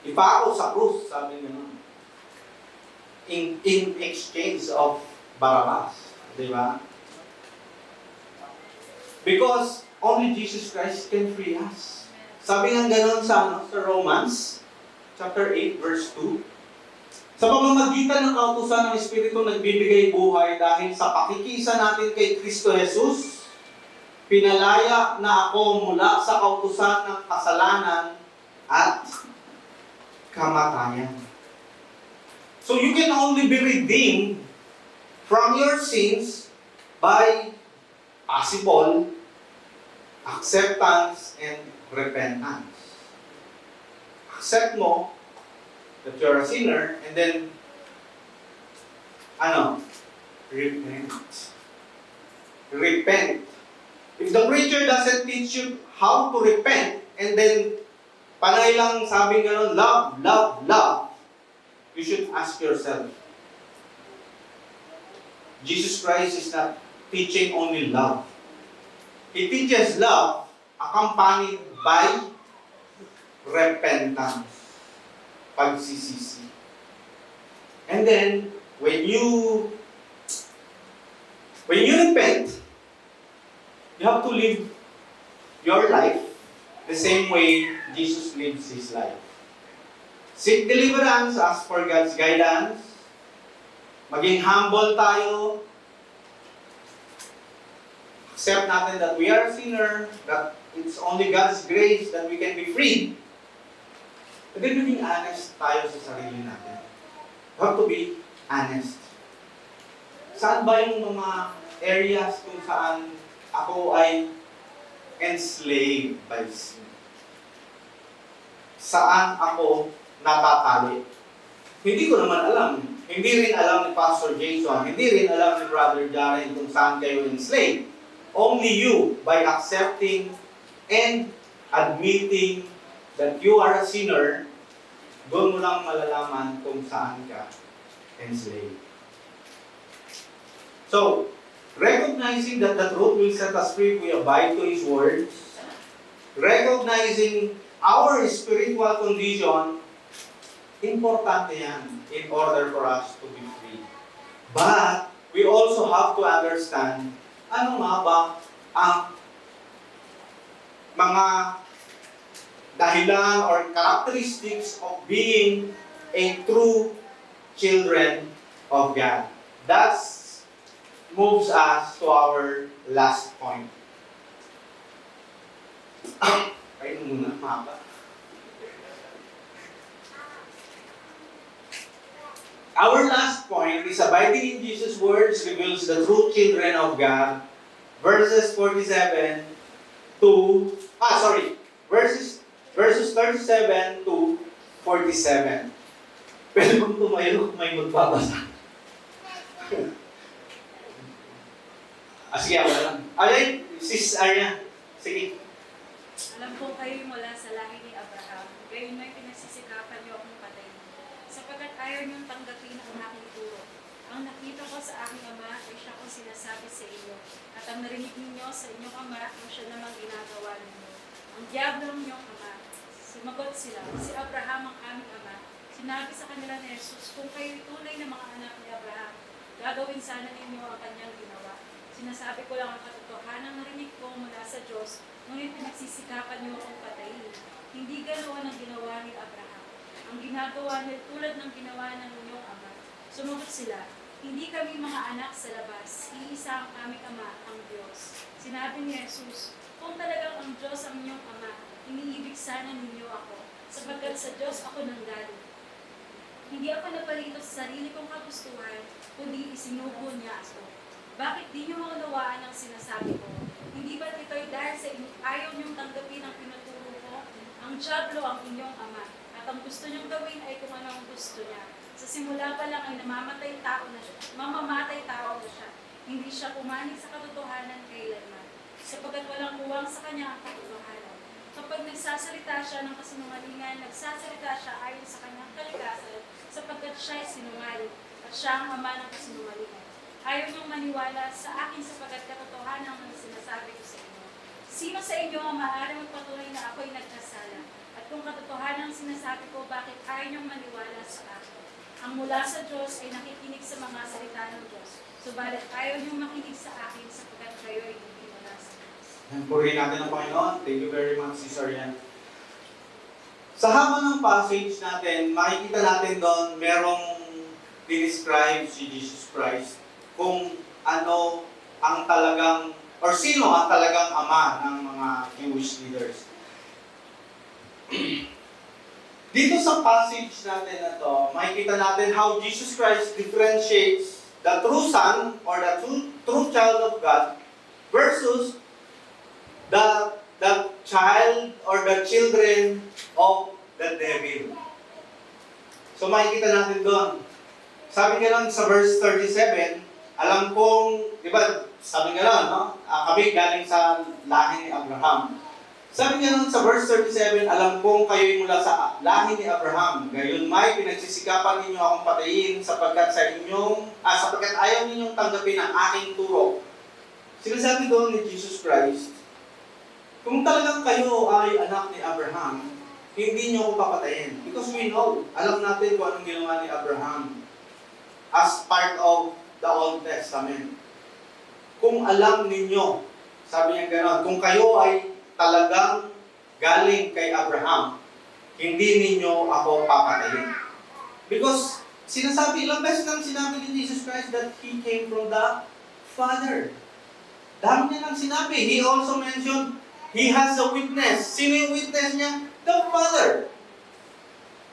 Ipako sa krus, sabi niya nun. In exchange of Barabas. Di ba? Because only Jesus Christ can free us. Sabi nga gano'n sa Romans, chapter 8, verse 2. Sa pamamagitan ng kautusan ng Espiritu nagbibigay buhay dahil sa pakikisa natin kay Kristo Jesus, pinalaya na ako mula sa kautusan ng kasalanan at kamatayan. So you can only be redeemed from your sins by possible acceptance and repentance. Accept mo that you're a sinner, and then, repent. Repent. If the preacher doesn't teach you how to repent, and then, panay lang sabi gano'n, love, love, love, you should ask yourself, Jesus Christ is not teaching only love. He teaches love accompanied by repentance, pagsisisi. And then, when you repent, you have to live your life the same way Jesus lives His life. Seek deliverance, ask for God's guidance, maging humble tayo, accept natin that we are a sinner, that it's only God's grace that we can be free. And then maging honest tayo sa sarili natin. You have to be honest. Saan ba yung mga areas kung saan ako ay enslaved by sin. Saan ako natatali? Hindi ko naman alam. Hindi rin alam ni Pastor Jason. Hindi rin alam ni Brother Jaren kung saan kayo enslaved. Only you, by accepting and admitting that you are a sinner, doon mo lang malalaman kung saan ka enslaved. So, recognizing that the truth will set us free, we abide to His words. Recognizing our spiritual condition, importante yan in order for us to be free. But, we also have to understand, ano nga ba ang mga dahilan or characteristics of being a true children of God. That moves us to our last point. Kayo muna, mahaba. Our last point is abiding in Jesus' words reveals the true children of God. Verses 47 to, verses 37 to 47. Pwede bang tumayo kung may magbabasa? Sige, wala lang. Ay, sis Arya. Sige. Alam ko kayo mula sa lahi ni Abraham, gayon may pinagsisikapan niyo akong patayin, sapagkat ayaw niyong tanggapin ang aking turo. Ang nakita ko sa aking ama ay siya kong sinasabi sa inyo, at ang narinig ninyo sa inyong ama ang siya namang ginagawa ninyo. Ang diablo ang inyong ama. Sumagot sila, si Abraham ang aming ama. Sinabi sa kanila ni Jesus, kung kayo'y tunay na mga anak ni Abraham, gagawin sana ninyo ang kanyang ginawa. Sinasabi ko lang ang katotohanan na narinig ko mula sa Diyos, ngunit pinagsisikapan niyo akong patayin. Hindi ganoon ang ginawa ni Abraham. Ang ginagawa niya tulad ng ginawa ng inyong ama. Sumagot sila, hindi kami mga anak sa labas, iisa ang aming ama, ang Diyos. Sinabi ni Jesus, kung talagang ang Diyos ang inyong ama, iniibig sana ninyo ako, sapagkat sa Diyos ako nanggaling. Hindi ako naparito sa sarili kong kagustuhan, kundi isinugo niya ako. Bakit di niyo maunawaan ang sinasabi ko? Hindi ba't ito'y dahil sa ayaw niyong tanggapin ang pinuturo ko? Ang diablo ang inyong ama, at ang gusto niyong gawin ay kung ano ang gusto niya. Sa simula pa lang ay mamamatay tao na siya. Hindi siya pumanig sa katotohanan kailanman, sapagkat walang uwang sa kanya ang katotohanan. Kapag nagsasalita siya ng kasinungalingan, nagsasalita siya ayon sa kanyang kalikasan, sapagkat siya ay sinungaling, at siya ang ama ng kasinungalingan. Ayaw niyong maniwala sa akin sapagkat katotohanan ang sinasabi ko sa inyo. Sino sa inyo ang maaaring magpatunay na ako'y nagkasala? At kung katotohanan ang sinasabi ko, bakit ayaw niyong maniwala sa akin? Ang mula sa Diyos ay nakikinig sa mga salita ng Diyos. Subalit ayaw niyong makinig sa akin sapagkat kayo ay hindi mula sa Diyos. Purihin natin ang Panginoon. Thank you very much, Sister Yan. Sa haba ng passage natin, makikita natin doon merong describe si Jesus Christ kung ano ang talagang, or sino ang talagang ama ng mga Jewish leaders. Dito sa passage natin na to, makikita natin how Jesus Christ differentiates the true son or the true child of God versus the child or the children of the devil. So makikita natin doon. Sabi nga lang sa verse 37, alam kong, di ba, sabi nga lang, no? Kami galing sa lahi ni Abraham. Sabi nga lang sa verse 37, alam kong kayo'y mula sa lahi ni Abraham. Gayon may pinagsisikapan ninyo akong patayin sapagkat ayaw ninyong tanggapin ang aking turo. Sinasabi doon ni Jesus Christ, kung talagang kayo ay anak ni Abraham, hindi niyo ako papatayin. Because we know, alam natin kung anong ginawa ni Abraham as part of the Old Testament. Kung alam ninyo, sabi niya gano'n, kung kayo ay talagang galing kay Abraham, hindi ninyo ako papatayin. Because sinasabi, ilang beses nang sinabi ni Jesus Christ that He came from the Father. Dami niya nang sinabi. He also mentioned, He has a witness. Sino yung witness niya? The Father.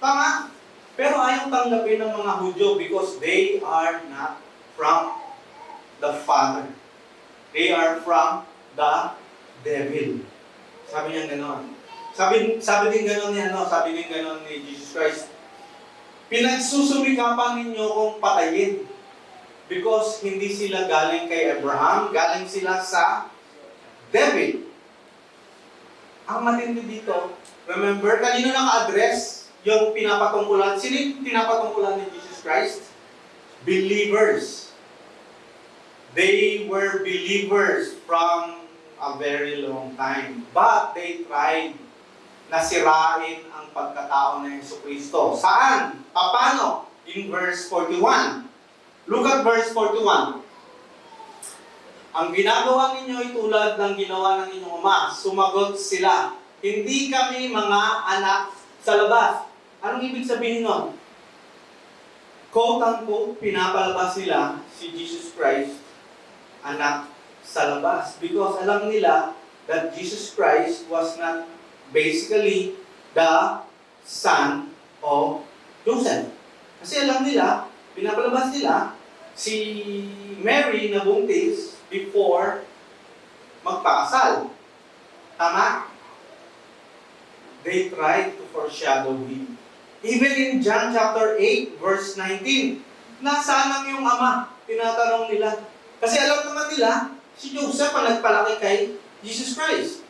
Tama? Pero ayaw tanggapin ng mga Hudyo because they are not from the Father. They are from the devil. Sabi niya gano'n. Sabi din gano'n ni Jesus Christ. Pinagsusumikapan ninyo kong patayin. Because hindi sila galing kay Abraham, galing sila sa devil. Ang matindi dito, remember, kanino naka-address yung pinapatungkulan? Sino yung pinapatungkulan ni Jesus Christ? Believers. They were believers from a very long time. But they tried na sirain ang pagkatao ng Jesucristo. Saan? Paano? In verse 41. Look at verse 41. Ang ginagawa ninyo ay tulad ng ginawa ng inyong ama. Sumagot sila, hindi kami mga anak sa labas. Anong ibig sabihin nun? Quote-unquote, pinapalabas nila si Jesus Christ anak sa labas. Because alam nila that Jesus Christ was not basically the son of Joseph. Kasi alam nila, pinapalabas nila si Mary na buntis before magpakasal. Tama? They tried to foreshadow him. Even in John chapter 8, verse 19, nasaan ang iyong ama? Tinatanong nila. Kasi alam naman nila, si Joseph ang nagpalaki kay Jesus Christ.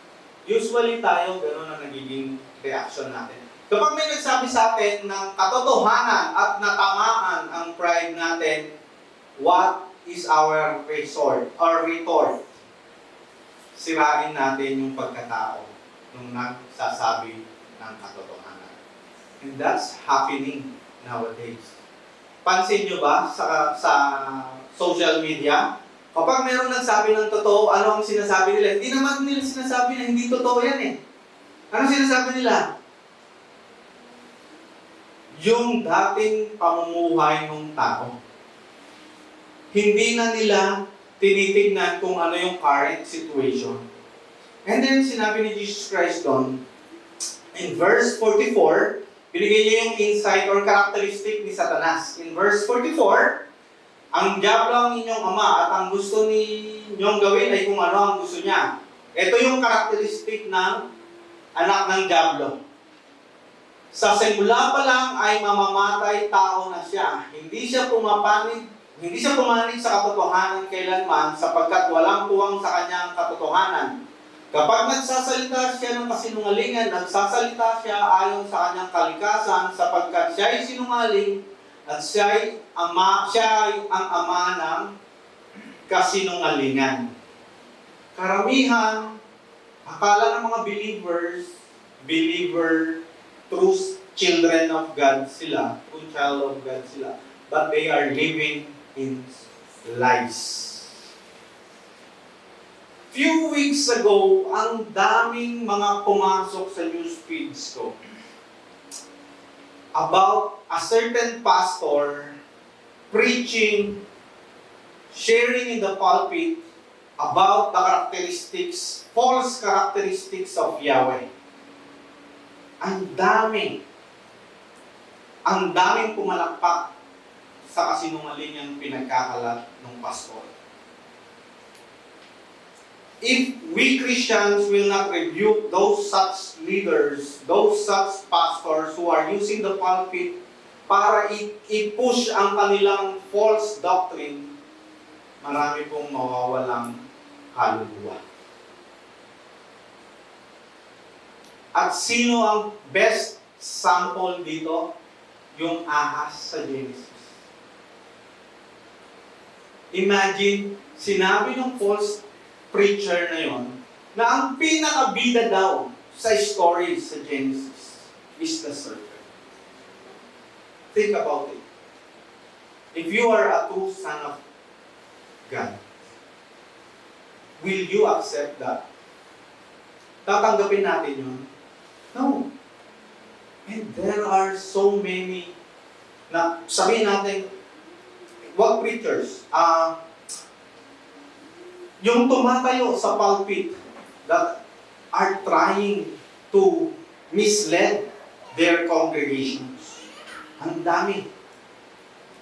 Usually tayo, gano'n ang nagiging reaction natin. Kapag may nagsabi sa atin ng katotohanan at natamaan ang pride natin, what is our resort or retort? Sirain natin yung pagkatao nung nagsasabi ng katotohanan. And that's happening nowadays. Pansin nyo ba sa social media? Kapag mayroong nagsabi ng totoo, ano ang sinasabi nila? Hindi naman nila sinasabi na hindi totoo yan eh. Ano sinasabi nila? Yung dating pamumuhay ng tao. Hindi na nila tinitignan kung ano yung current situation. And then sinabi ni Jesus Christ doon, in verse 44, binigay niya yung insight or characteristic ni Satanas. In verse 44, ang diablo ang inyong ama at ang gusto ninyong gawin ay kung ano ang gusto niya. Ito yung characteristic ng anak ng diablo. Sa simula pa lang ay mamamatay tao na siya. Hindi siya pumanig sa katotohanan kailanman sapagkat walang puwang sa kanyang katotohanan. Kapag nagsasalita siya ng kasinungalingan, nagsasalita siya ayon sa kanyang kalikasan sapagkat siya ay sinungaling at siya ay ang ama ng kasinungalingan. Karamihan, akala ng mga true children of God sila, true child of God sila, but they are living in lies. Few weeks ago, ang daming mga pumasok sa news feeds ko about a certain pastor preaching, sharing in the pulpit about the false characteristics of Yahweh. Ang daming pumalakpak sa kasinungalingang pinagkakalat ng pastor. If we Christians will not rebuke those such leaders, those such pastors who are using the pulpit para i-push ang kanilang false doctrine, marami pong mawawalang kaluluwa. At sino ang best sample dito? Yung ahas sa Genesis. Imagine, sinabi ng false preacher na yon na ang pinakabida daw sa story sa Genesis is the serpent. Think about it. If you are a true son of God, will you accept that? Tatanggapin natin yun? No. And there are so many na sabihin natin, what preachers? Yung tumatayo sa pulpit that are trying to mislead their congregations. Ang dami.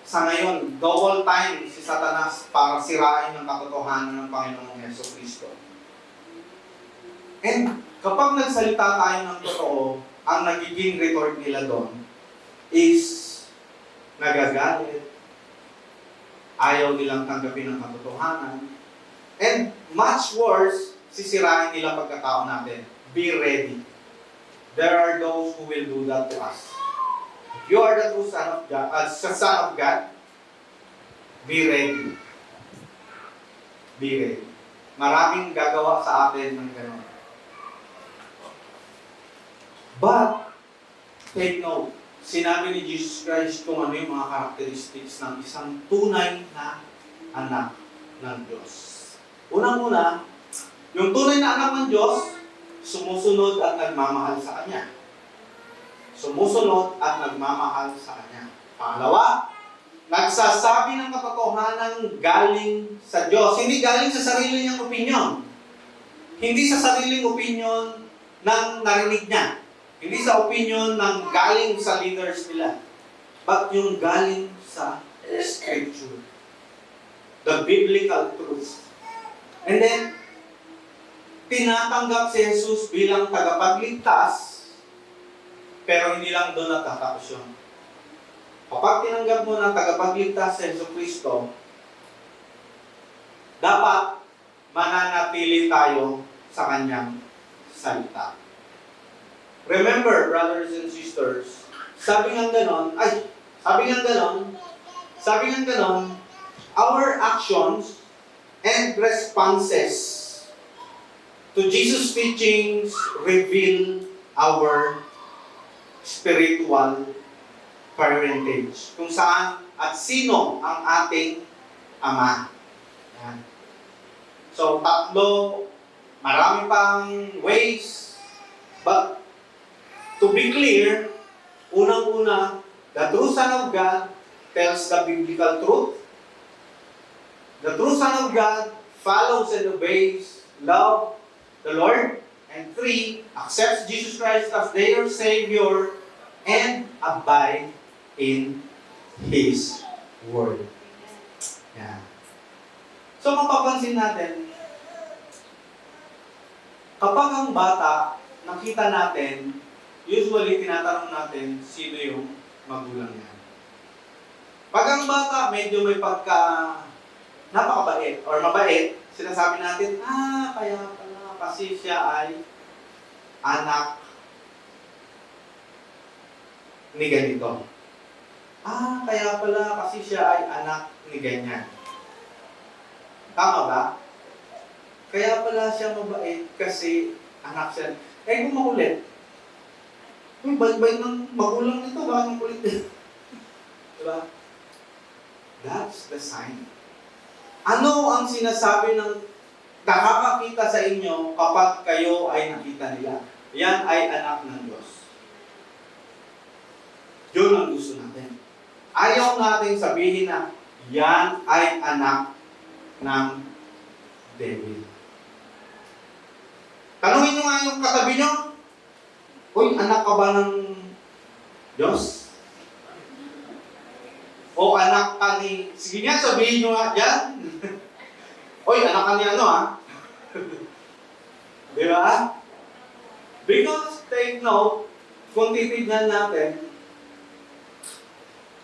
Sa ngayon, double time si Satanas para sirain ang katotohanan ng Panginoong Jesucristo. And kapag nagsalita tayo ng totoo, ang nagiging retort nila doon is nagagalit, ayaw nilang tanggapin ang katotohanan, and much worse, sisirain nila pagkatao natin. Be ready. There are those who will do that to us. If you are the true son of God, be ready. Be ready. Maraming gagawa sa atin ng gano'n. But, take note, sinabi ni Jesus Christ kung ano yung mga characteristics ng isang tunay na anak ng Diyos. Unang-una, yung tunay na anak ng Diyos, sumusunod at nagmamahal sa Kanya. Sumusunod at nagmamahal sa Kanya. Pangalawa, nagsasabi ng katotohanan galing sa Diyos. Hindi galing sa sarili niyang opinyon. Hindi sa sariling opinyon ng narinig niya. Hindi sa opinion ng galing sa leaders nila, but yung galing sa Scripture. The biblical truth. And then, tinatanggap si Jesus bilang tagapagligtas, pero hindi lang doon natatapos yun. Kapag tinanggap mo na tagapagligtas si Jesus Kristo, dapat mananatili tayo sa Kanyang salita. Remember, brothers and sisters, sabi nga ganon, our actions and responses to Jesus' teachings reveal our spiritual parentage. Kung saan at sino ang ating Ama. Yan. So, tatlo, marami pang ways, but to be clear, unang-una, the true Son of God tells the biblical truth. The true Son of God follows and obeys, love the Lord. And 3, accepts Jesus Christ as their Savior and abide in His Word. Yan. So, mapapansin natin, kapag ang bata, nakita natin, usually, tinatanong natin, sino yung magulang niya. Pag ang bata, medyo may napakabait or mabait, sinasabi natin, kaya pala, kasi siya ay anak ni ganito. Kaya pala, kasi siya ay anak ni ganyan. Tama ba? Kaya pala siya mabait kasi anak siya. Kung makulit, bait-bait ng magulang nito, bakit ang kulit din? Diba? That's the sign. Ano ang sinasabi ng nakakakita sa inyo kapag kayo ay nakita nila? Yan ay anak ng Diyos. Yun ang gusto natin. Ayaw natin sabihin na yan ay anak ng devil. Tanungin nyo nga yung katabi nyo, Uy, anak ka ba ng Diyos? O anak ka ni... Sige nga, sabihin nyo nga dyan. Uy, anak ka ni ano Di ba? Because, take note, kung titignan natin,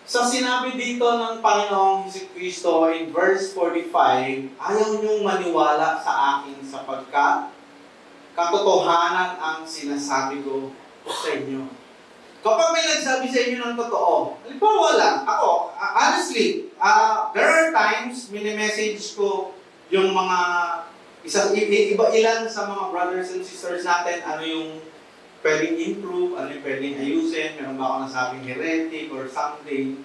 sa sinabi dito ng Panginoong Jesucristo in verse 45, ayaw niyong maniwala sa akin sapagkat katotohanan ang sinasabi ko sa inyo. Kapag may nagsabi sa inyo ng totoo, halimbawa lang, ako, honestly, there are times, mini-message ko yung mga, ilan sa mga brothers and sisters natin, ano yung pwedeng improve, ano yung pwedeng ayusin, meron ba ako nasabing heretic or something.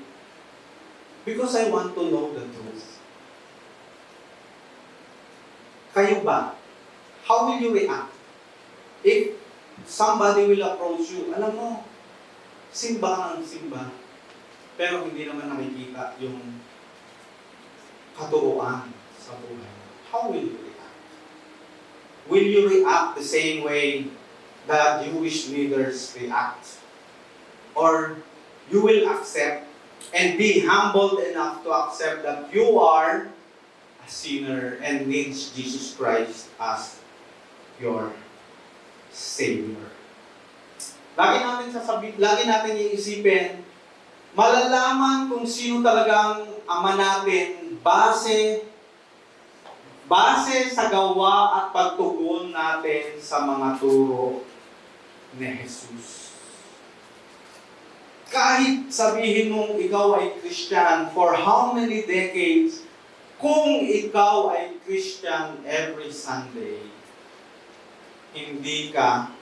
Because I want to know the truth. Kayo ba? How will you react? If somebody will approach you, alam mo, simba ka ng simba, pero hindi naman nakikita yung katuruan sa buhay. How will you react? Will you react the same way that Jewish leaders react? Or you will accept and be humbled enough to accept that you are a sinner and needs Jesus Christ as your Savior. Lagi natin iisipin, malalaman kung sino talagang Ama natin base sa gawa at pagtugon natin sa mga turo ni Jesus. Kahit sabihin mong ikaw ay Christian for how many decades, kung ikaw ay Christian every Sunday, hindi ka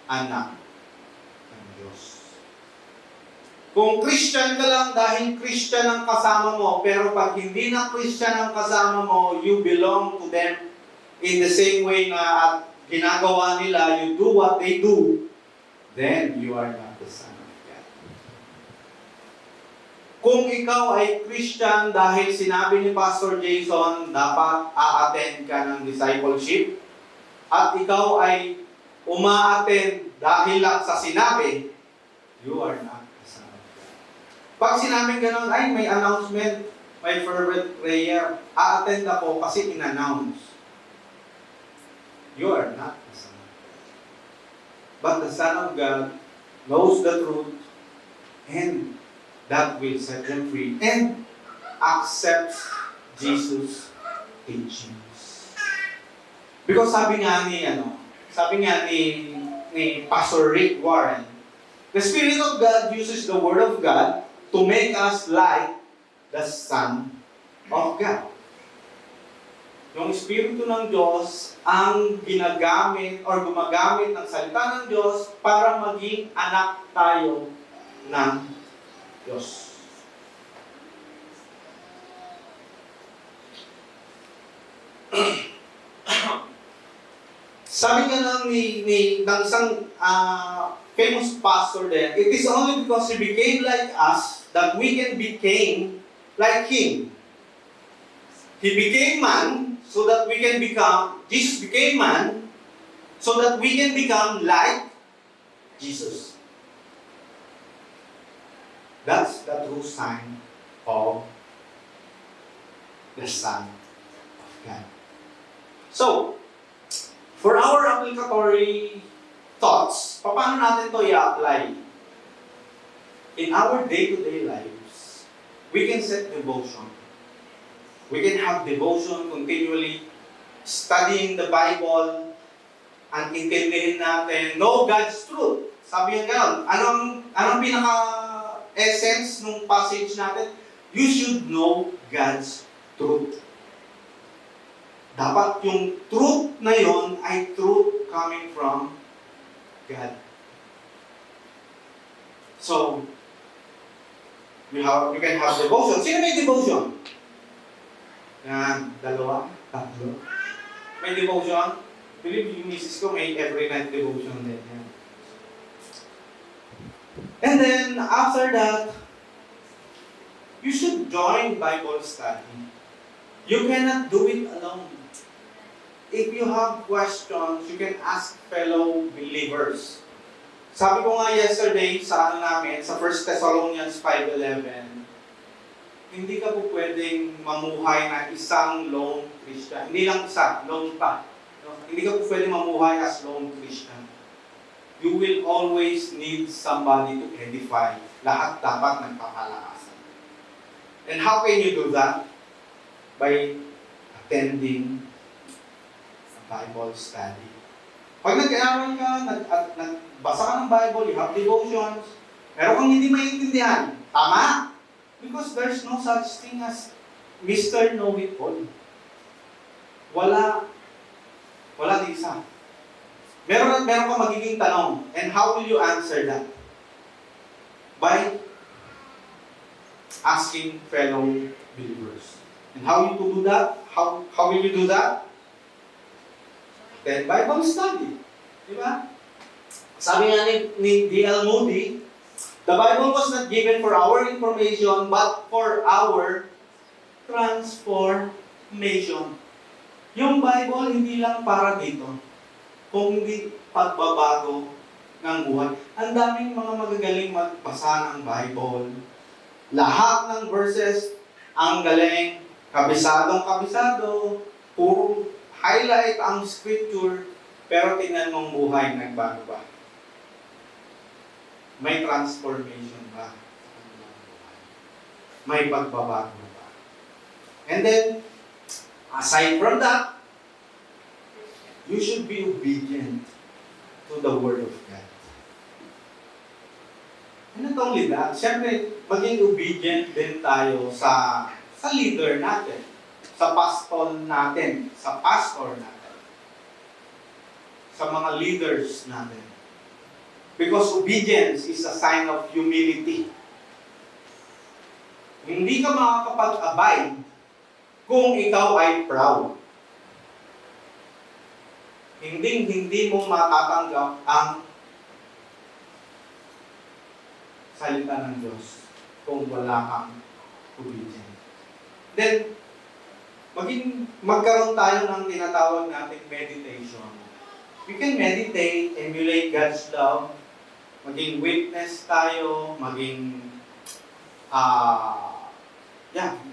anak ng Diyos. Kung Christian ka lang dahil Christian ang kasama mo, pero pag hindi na Christian ang kasama mo, you belong to them in the same way na ginagawa nila, you do what they do, then you are not the son of God. Kung ikaw ay Christian dahil sinabi ni Pastor Jason, dapat a-attend ka ng discipleship, at ikaw ay uma-attend dahil lang sa sinabi, you are not the son of God. Pag sinabing ganun, ay may announcement, may fervent prayer, a-attend ako kasi in-announce. You are not the son of God. But the Son of God knows the truth and that will set them free and accepts Jesus' teachings. Because sabi nga ni Pastor Rick Warren, the Spirit of God uses the Word of God to make us like the Son of God. Yung Espiritu ng Diyos ang ginagamit or gumagamit ng salita ng Diyos para maging anak tayo ng Diyos. Sabi nga ng isang famous pastor din, it is only because He became like us that we can become like Him. He became man so that we can become, Jesus became man so that we can become like Jesus. That's the true sign of the Son of God. So, for our applicatory thoughts, paano natin ito i-apply? In our day-to-day lives, we can set devotion. We can have devotion continually, studying the Bible, and intindihin natin, know God's truth. Sabi yan gano'n. Anong pinaka-essence ng passage natin? You should know God's truth. Dapat yung truth na yon ay truth coming from God. So, you can have devotion. Sino may devotion? Yan, dalawa, tatlo. May devotion? Believe yung misis ko may every night devotion din. Yan. And then, after that, you should join Bible study. You cannot do it alone. If you have questions, you can ask fellow believers. Sabi ko nga yesterday sa namin, sa 1 Thessalonians 5:11, hindi ka po pwedeng mamuhay na isang lone Christian. Hindi lang isa, lone pa. No? Hindi ka po pwedeng mamuhay as lone Christian. You will always need somebody to edify. Lahat dapat nagpapalakasan. And how can you do that? By attending a Bible study. Pag nag-aaral ka, nagbasa ka ng Bible, you have devotions, pero kung hindi maintindihan, tama? Because there's no such thing as Mr. Know-it-all. Wala di isa. Meron ka magiging tanong, and how will you answer that? By asking fellow believers. And how you do that? How will you do that? Then Bible study. Diba? Sabi nga ni D.L. Moody, the Bible was not given for our information, but for our transformation. Yung Bible, hindi lang para dito, kundi pagbabago ng buhay. Ang daming mga magagaling magbasa ng Bible. Lahat ng verses, ang galing, kabisadong kabisado, puro highlight ang scripture. Pero tingnan mong buhay, nagbago ba? May transformation ba? May pagbabago ba? And then, aside from that, you should be obedient to the Word of God. And not only that, syempre, maging obedient din tayo sa leader natin, sa pastor natin, sa mga leaders natin. Because obedience is a sign of humility. Hindi ka makakapag-abide kung ikaw ay proud. Hindi mo matatanggap ang salita ng Diyos kung wala kang obedient. Then, magkaroon tayo ng tinatawag nating meditation. We can meditate, emulate God's love, maging witness tayo, maging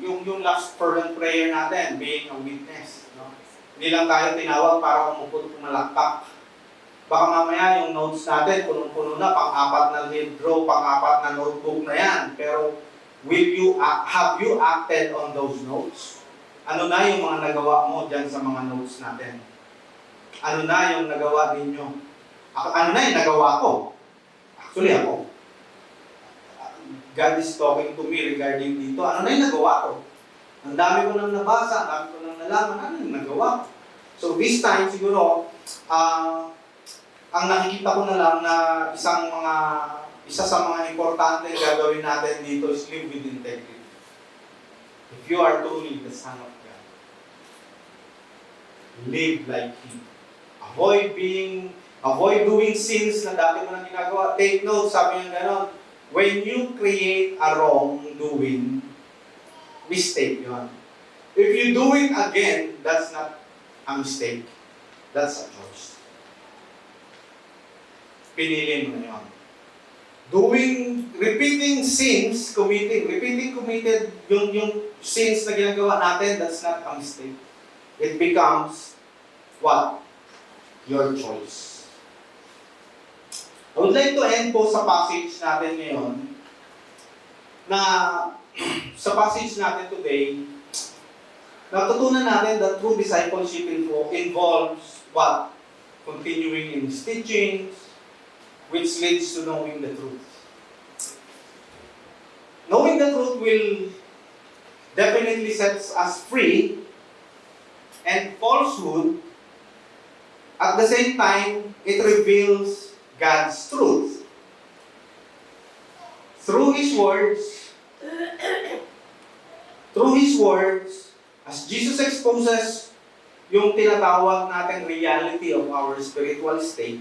yung last fervent prayer natin, being a witness. No? Hindi lang tayo tinawag para pumalakpak. Baka mamaya yung notes natin, punong-puno na, pang-apat na libro, pang-apat na notebook na yan. Pero have you acted on those notes? Ano na yung mga nagawa mo dyan sa mga notes natin? Ano na yung nagawa ninyo? Ano na yung nagawa ko? Actually, ako. God is talking to me regarding dito. Ano na yung nagawa ko? Ang dami ko nang nabasa, ang dami ko nang nalaman, ano yung nagawa ko? So this time, siguro, ang nakikita ko na lang na isa sa mga importante gagawin natin dito is live with integrity. If you are truly the Son of God, live like Him. Avoid doing sins na dati mo nang ginagawa. Take note, sabi niya gano'n, when you create a wrongdoing, mistake yun. If you do it again, that's not a mistake. That's a choice. Pinili mo na yun. Repeating committed yung sins na ginagawa natin, that's not a mistake. It becomes what? Your choice. I would like to end po sa passage natin ngayon na sa passage natin today, natutunan natin that true discipleship involves what? Continuing in His teachings, which leads to knowing the truth. Knowing the truth will definitely set us free, and falsehood, at the same time, it reveals God's truth. Through His words, as Jesus exposes yung tinatawag natin reality of our spiritual state,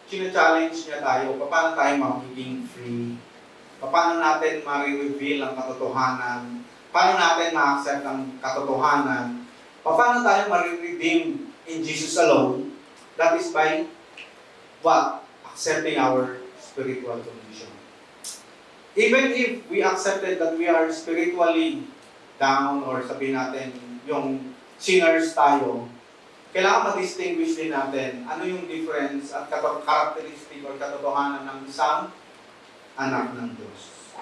challenge niya tayo, paano tayo magiging free? Paano natin ma-reveal ang katotohanan? Paano natin ma-accept ang katotohanan? Paano tayo ma-redeem in Jesus alone? That is by what? Accepting our spiritual condition. Even if we accepted that we are spiritually down, or sabihin natin, yung sinners tayo, kailangan ma-distinguish din natin ano yung difference at characteristic or katotohanan ng isang anak ng Diyos.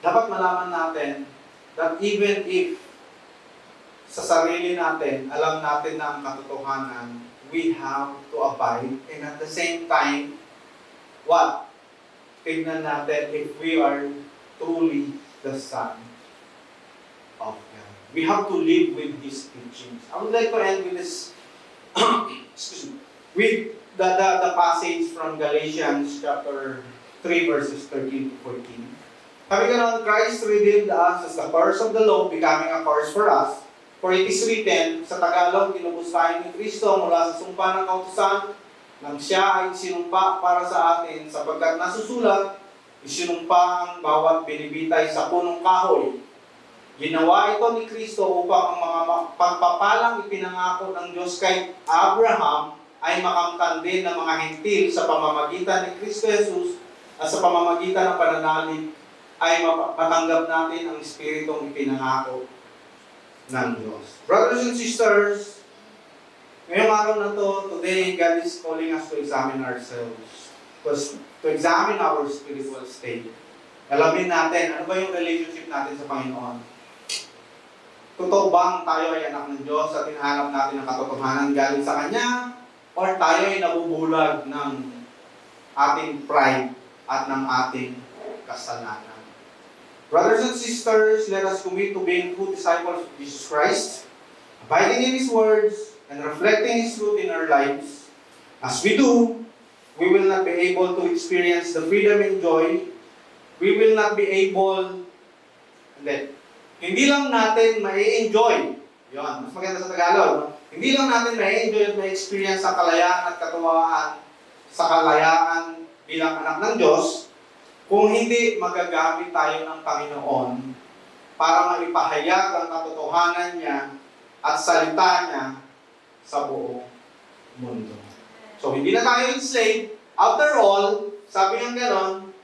Dapat malaman natin that even if sa sarili natin, alam natin na ang katotohanan, we have to abide, and at the same time, what? Tignan natin if we are truly the Son of God. We have to live with His teachings. I would like to end with this, with the passage from Galatians chapter 3 verses 13 to 14. Sabi ganoon, Christ redeemed us as the curse of the law, becoming a curse for us. For it is written, sa Tagalog, tinubos tayo ni Kristo mula sa sumpa ng kautusan, nang siya ay sinumpa para sa atin, sapagkat nasusulat, isinumpa ang bawat binibitay sa punong kahoy. Ginawa ito ni Kristo upang ang mga pagpapalang ipinangako ng Diyos kay Abraham ay makamtan din ng mga hentil sa pamamagitan ni Kristo Jesus, at sa pamamagitan ng pananalig ay matanggap natin ang Espiritong ipinangako ng Diyos. Brothers and sisters, Ngayong araw na to, today, God is calling us to examine ourselves. To examine our spiritual state. Alamin natin, ano ba yung relationship natin sa Panginoon? Totoo bang tayo ay anak ng Diyos at hinahanap natin ang katotohanan galing sa Kanya? Or tayo ay nabubulag ng ating pride at ng ating kasalanan? Brothers and sisters, let us commit to being true disciples of Jesus Christ, abiding in His words, and reflecting His truth in our lives. As we do, we will not be able to experience the freedom and joy. We will not be able, hindi lang natin mai-enjoy. Yun, mas maganda sa Tagalog. No? Hindi lang natin mai-enjoy at mai-experience ang kalayaan at katuwaan sa kalayaan bilang anak ng Diyos, kung hindi magagamit tayo ng Panginoon para maipahayag ang katotohanan niya at salita niya sa buong mundo. So, hindi na tayo enslaved. After all, sabi ng ganon,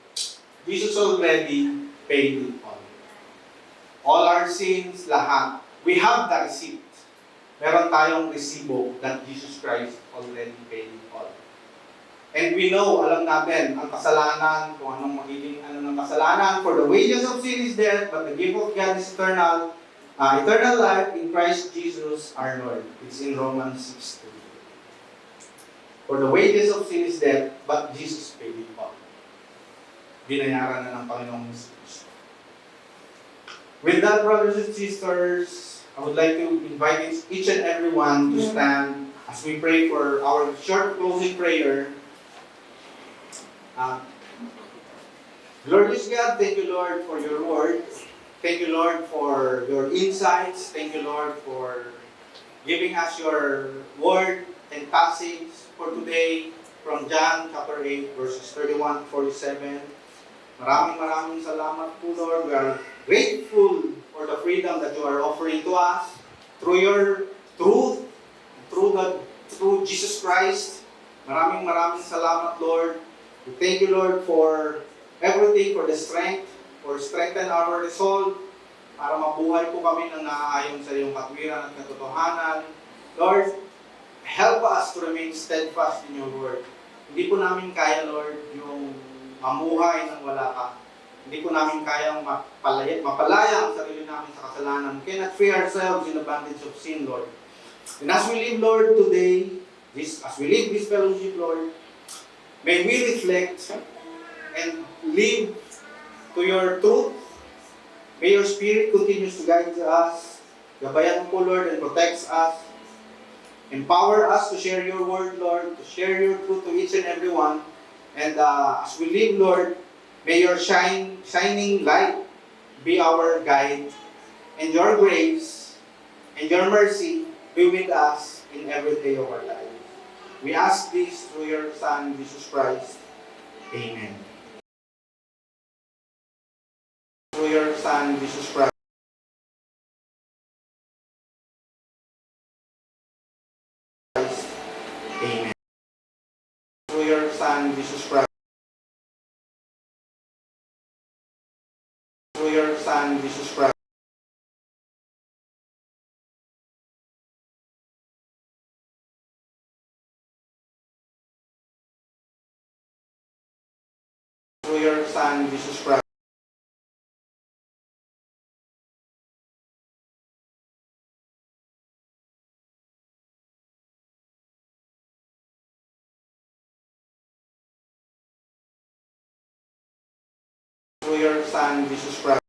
Jesus already paid it all. All our sins, lahat. We have the receipt. Meron tayong resibo that Jesus Christ already paid it all. And we know, alam natin, ang kasalanan, kung anong magiging ng kasalanan, for the wages of sin is death, but the gift of God is eternal life in Christ Jesus our Lord. It's in Romans 6:2. For the wages of sin is death, but Jesus paid it all. Binayaran na ng Panginoong Jesus. With that, brothers and sisters, I would like to invite each and everyone to stand as we pray for our short closing prayer. Glorious God, thank you, Lord, for your word. Thank you, Lord, for your insights. Thank you, Lord, for giving us your word and passage for today from John chapter 8, verses 31 to 47. Maraming salamat po, Lord. We are grateful for the freedom that you are offering to us through your truth, through Jesus Christ. Maraming salamat, Lord. We thank you, Lord, for everything, for the strength, for strengthen our resolve, para mabuhay po kami ng naaayon sa iyong katwiran at katotohanan. Lord, help us to remain steadfast in your word. Hindi po namin kaya, Lord, yung mamuhay ng wala ka. Hindi po namin kayang mapalaya ang sarili namin sa kasalanan. We cannot free ourselves in the bondage of sin, Lord. And as we live, Lord, today, as we live this fellowship, Lord, may we reflect and live to your truth. May your Spirit continues to guide us. Gabayan mo po, Lord, and protects us. Empower us to share your word, Lord, to share your truth to each and every one. And as we live, Lord, may your shining light be our guide. And your grace and your mercy be with us in every day of our life. We ask this through your Son, Jesus Christ. Amen. Through your Son, Jesus Christ. Amen. Through your Son, Jesus Christ. Through your Son, Jesus Christ. Through your Son, Jesus Christ. Through your Son, Jesus Christ.